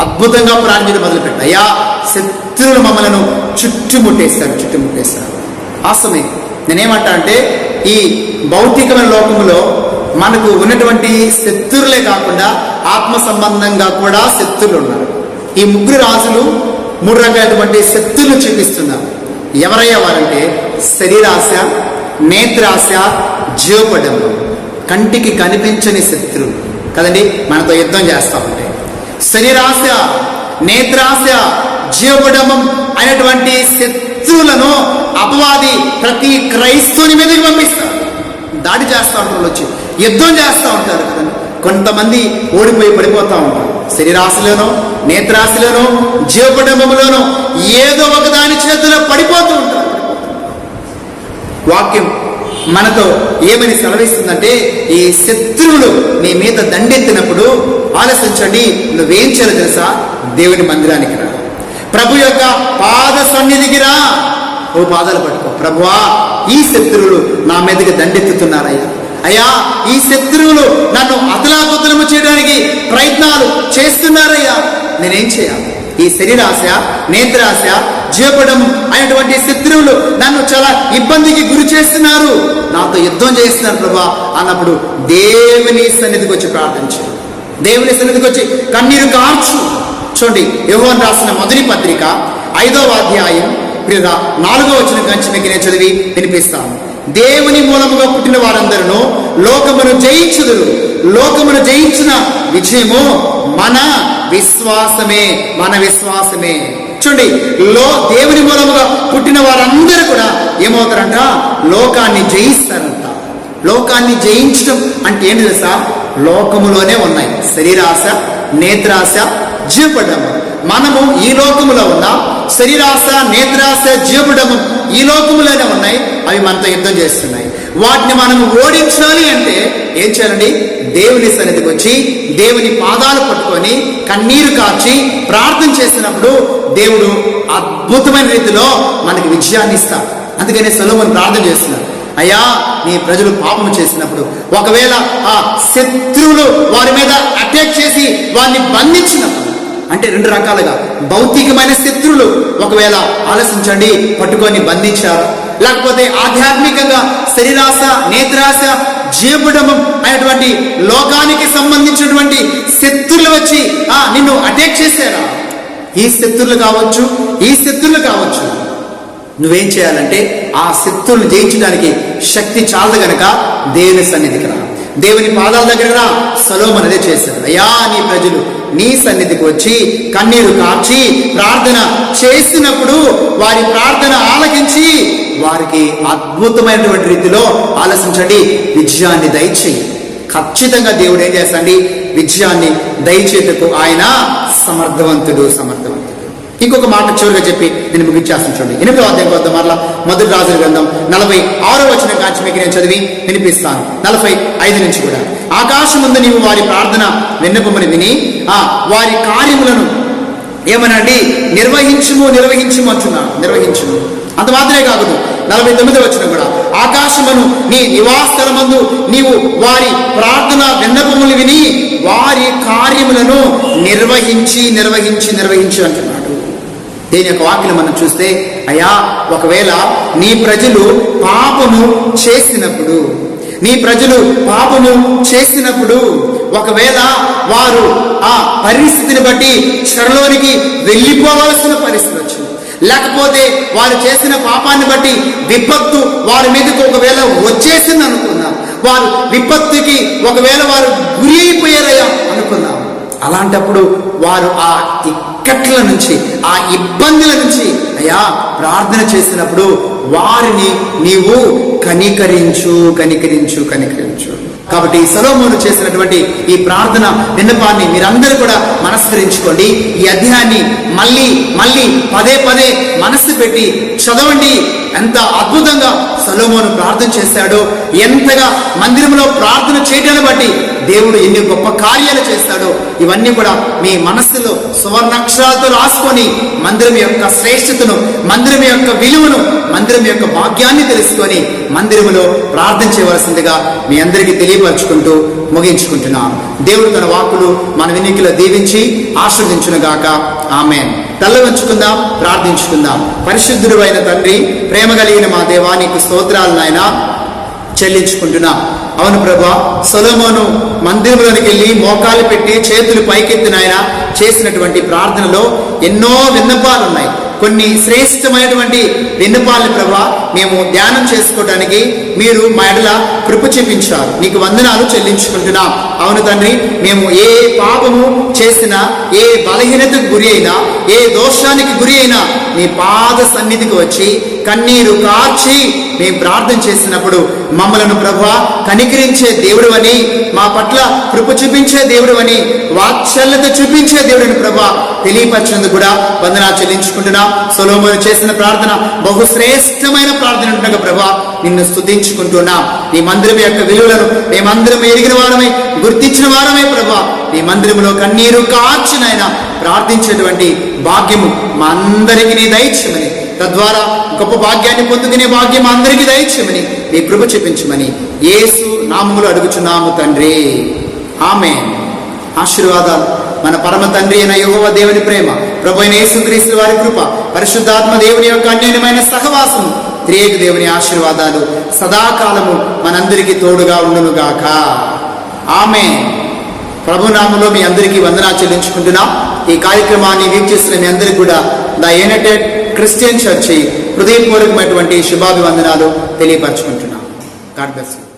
అద్భుతంగా ప్రార్థన చేయడం మొదలుపెట్టాడు. అయ్యా, శత్రువులు మమ్మలను చుట్టుముట్టేస్తారు. ఆ సమయం నేనేమంటా అంటే, ఈ భౌతికమైన లోకములో మనకు ఉన్నటువంటి శత్రువులే కాకుండా ఆత్మ సంబంధంగా కూడా శత్రువులు ఉన్నారు. ఈ 3 రాజులు 3 రకాలైనటువంటి శత్రువులు చూపిస్తున్నారు. ఎవరయ్యా వారంటే శరీరాశ, నేత్రాశ, జీవపడంబం. కంటికి కనిపించని శత్రువులు కదండి, మనతో యుద్ధం చేస్తా ఉంటాయి. శరీరాశ, నేత్రాశ, జీవపడంబం అనేటువంటి శత్రువులను అపవాది ప్రతి క్రైస్తవుని మీదకి పంపిస్తారు. దాడి చేస్తూ ఉంటారు, వచ్చి యుద్ధం చేస్తూ ఉంటారు కదండి. కొంతమంది ఓడిపోయి పడిపోతూ ఉంటారు. శరీరాశలోనో, నేత్రాశలోనో, జీవపడంబములోనో ఏదో ఒక దాని చేతిలో పడిపోతూ ఉంటారు. వాక్యం మనతో ఏమని సెలవిస్తుందంటే, ఈ శత్రువులు నీ మీద దండెత్తినప్పుడు ఆలోచించండి, నువ్వేం చేయాలో తెలుసా? దేవుని మందిరానికి రా, ప్రభు యొక్క పాద సన్నిధికి రా, ఓ పాదాలు పట్టుకో. ప్రభువా, ఈ శత్రువులు నా మీదకి దండెత్తుతున్నారయ్యా. అయ్యా, ఈ శత్రువులు నన్ను అతలాకుతలము చేయడానికి ప్రయత్నాలు చేస్తున్నారయ్యా, నేనేం చేయాలి? ఈ శరీరాశ, నేత్రాశ, జీవపడం అనేటువంటి శత్రువులు నన్ను చాలా ఇబ్బందికి గురి చేస్తున్నారు, నాతో యుద్ధం చేస్తున్నారు ప్రభా అన్నప్పుడు దేవుని సన్నిధికి వచ్చి ప్రార్థించు, దేవుని సన్నిధికి వచ్చి కన్నీరు కార్చు. చూడండి, యోహాను రాసిన మొదటి పత్రిక 5వ అధ్యాయం 4వ వచనం కంచి మీకు నేను చదివి వినిపిస్తాను. దేవుని మూలముగా పుట్టిన వారందరూ లోకమును జయించుదురు, లోకమును జయించిన విజయము మన విశ్వాసమే. చూడండి, దేవుని మూలముగా పుట్టిన వారందరూ కూడా ఏమవుతారంట? లోకాన్ని జయిస్తారంట. లోకాన్ని జయించడం అంటే ఏంటి తెలుసా? లోకములోనే ఉన్నాయి శరీరాశ, నేత్రాశ, జీవపడము. మనము ఈ లోకములో ఉన్నాం. శరీరాశ, నేత్రాశ, జీవపడము ఈ లోకములోనే ఉన్నాయి. అవి మనతో యుద్ధం చేస్తున్నాయి. వాటిని మనము ఓడించాలి అంటే ఏం చేయాలండి? దేవుని సన్నిధికి వచ్చి దేవుని పాదాలు పట్టుకొని కన్నీరు కార్చి ప్రార్థన చేసినప్పుడు దేవుడు అద్భుతమైన రీతిలో మనకి విజయాన్ని ఇస్తాడు. అందుకనే సొలొమోను ప్రార్థన చేస్తున్నారు, అయ్యా, నీ ప్రజలు పాపము చేసినప్పుడు ఒకవేళ ఆ శత్రువులు వారి మీద అటాక్ చేసి వారిని బంధించినప్పుడు, అంటే 2 రకాలుగా భౌతికమైన శత్రువులు ఒకవేళ ఆలోచించండి పట్టుకొని బంధించారు, లేకపోతే ఆధ్యాత్మికంగా శరీరాశ, నేత్రాశ, జీవపడమం అనేటువంటి లోకానికి సంబంధించినటువంటి శత్రువులు వచ్చి నిన్ను అటాక్ చేశారా? ఈ శత్రువులు కావచ్చు, నువ్వేం చేయాలంటే ఆ శత్రువులు జయించడానికి శక్తి చాలదు గనక దేవుని సన్నిధికి రా, దేవుని పాదాల దగ్గర రా. సొలొమోను అదే చేశాడు. అయ్యా, నీ ప్రజలు నీ సన్నిధికి వచ్చి కన్నీరు కార్చి ప్రార్థన చేసినప్పుడు వారి ప్రార్థన ఆలకించి వారికి అద్భుతమైనటువంటి రీతిలో ఆలోచించండి విజయాన్ని దయచేయి. ఖచ్చితంగా దేవుడు ఏం చేస్తాండి? విజయాన్ని దయచేటకు ఆయన సమర్థవంతుడు. ఇంకొక మాట చివరిగా చెప్పి నేను ముగించేస్తాను. చూడండి, 8వ అధ్యాయం వద్ద మరలా మొదటి రాజుల గ్రంథం 46వ వచనం కాంచి మీకు నేను చదివి వినిపిస్తాను. 45 నుంచి కూడా. ఆకాశముందు నీవు వారి ప్రార్థన విన్నపమును విని వారి కార్యములను ఏమనండి నిర్వహించుము అంటున్నాను. నిర్వహించుము అంత మాత్రమే కాదు, 49వ వచనం కూడా, ఆకాశమును నీ నివాసస్థలమందు నీవు వారి ప్రార్థన విన్నపములు విని వారి కార్యములను నిర్వహించి అంటున్నాడు. దేని యొక్క వాక్యం మనం చూస్తే, అయ్యా, ఒకవేళ నీ ప్రజలు పాపము చేసినప్పుడు ఒకవేళ వారు ఆ పరిస్థితిని బట్టి చెరలోనికి వెళ్ళిపోవలసిన పరిస్థితి వచ్చింది, లేకపోతే వారు చేసిన పాపాన్ని బట్టి విపత్తు వారి మీదకి ఒకవేళ వచ్చేసింది అనుకున్నాం, వారు విపత్తుకి ఒకవేళ వారు గురి అయిపోయారయ్యా అనుకున్నాం. అలాంటప్పుడు వారు ఆ ఇక్కట్ల నుంచి, ఆ ఇబ్బందుల నుంచి అయ్యా ప్రార్థన చేసినప్పుడు వారిని నీవు కనికరించు. కాబట్టి సొలొమోను చేసినటువంటి ఈ ప్రార్థన విన్నపాన్ని మీరందరూ కూడా మనస్కరించుకోండి. ఈ అధ్యాయాన్ని మళ్ళీ పదే మనస్సు పెట్టి చదవండి. ఎంత అద్భుతంగా సొలొమోను ప్రార్థన చేశాడో, ఎంతగా మందిరంలో ప్రార్థన చేయడాన్ని బట్టి దేవుడు ఎన్ని గొప్ప కార్యాలు చేస్తాడో ఇవన్నీ కూడా మీ మనస్సులో సువర్ణాక్షరాలతో రాసుకొని మందిరం యొక్క శ్రేష్ఠతను, మందిరం యొక్క విలువను, మందిరం యొక్క భాగ్యాన్ని తెలుసుకొని మందిరములో ప్రార్థన చేయవలసిందిగా మీ అందరికీ తెలియపరచుకుంటూ ముగించుకుంటున్నాం. దేవుడు తన వాక్కులు మన వినికిలో దీవించి ఆశీర్వదించునుగాక. ఆమేన్. తల వంచుకుందాం, ప్రార్థించుకుందాం. పరిశుద్ధుడు అయిన తండ్రి, ప్రేమ కలిగిన మా దేవా, నీకు స్తోత్రాలు నాయనా చెల్లించుకుంటున్నాం. అవును ప్రభా, సొలొమోను మందిరంలోనికి వెళ్ళి మోకాలు పెట్టి చేతులు పైకెత్తిన ఆయన చేసినటువంటి ప్రార్థనలో ఎన్నో విన్నపాలు ఉన్నాయి. కొన్ని శ్రేష్టమైనటువంటి విన్నపాలను ప్రభా మేము ధ్యానం చేసుకోవడానికి మీరు మా ఎడల కృప చూపించారు. నీకు వందనాలు చెల్లించుకుంటున్నాం. అవును తండ్రి, మేము ఏ పాపము చేసినా, ఏ బలహీనతకు గురి అయినా, ఏ దోషానికి గురి అయినా మీ పాద సన్నిధికి వచ్చి కన్నీరు కార్చి మేము ప్రార్థన చేసినప్పుడు మమ్మలను ప్రభా కనికరించే దేవుడు అని, మా పట్ల కృప చూపించే దేవుడు అని, వాత్సల్యత చూపించే దేవుడిని ప్రభా తెలియపరిచినందుకు కూడా వందనాలు చెల్లించుకుంటున్నాం. సొలొమోను చేసిన ప్రార్థన బహుశ్రేష్టమైన ప్రార్థన ఉండగా ప్రభా నిన్ను స్తుతించుకుంటున్నాం. నీ మందిరం యొక్క విలువలను మేమందరం ఎరిగిన వారమే, గుర్తించిన వారమే ప్రభా. నీ మందిరంలో కన్నీరు కార్చినైనా ప్రార్థించేటువంటి భాగ్యము మా అందరికీ నీ దయచేయమని, తద్వారా గొప్ప భాగ్యాన్ని పొందుకునే భాగ్యం అందరికీ దయచేయమని, నీ కృప చూపించమని యేసు నామములో అడుగుచున్నాము తండ్రి. ఆమేన్. ఆశీర్వాదాలు మన పరమ తండ్రి అయిన యెహోవా దేవుని ప్రేమ, ప్రభు అయిన యేసుక్రీస్తు వారి కృప, పరిశుద్ధాత్మ దేవుని యొక్క అన్యోన్యమైన సహవాసం, త్రియేక దేవుని ఆశీర్వాదాలు సదాకాలము మనందరికీ తోడుగా ఉండునుగాక. ఆమేన్. ప్రభునామములో మీ అందరికీ వందనాలు చెల్లించుకుంటున్నాం. ఈ కార్యక్రమాన్ని వీక్షిస్తున్న మీ అందరికీ కూడా ద యునైటెడ్ క్రిస్టియన్ చర్చి హృదయపూర్వకమైనటువంటి శుభాభివందనాలు తెలియపరచుకుంటున్నాం. God bless you.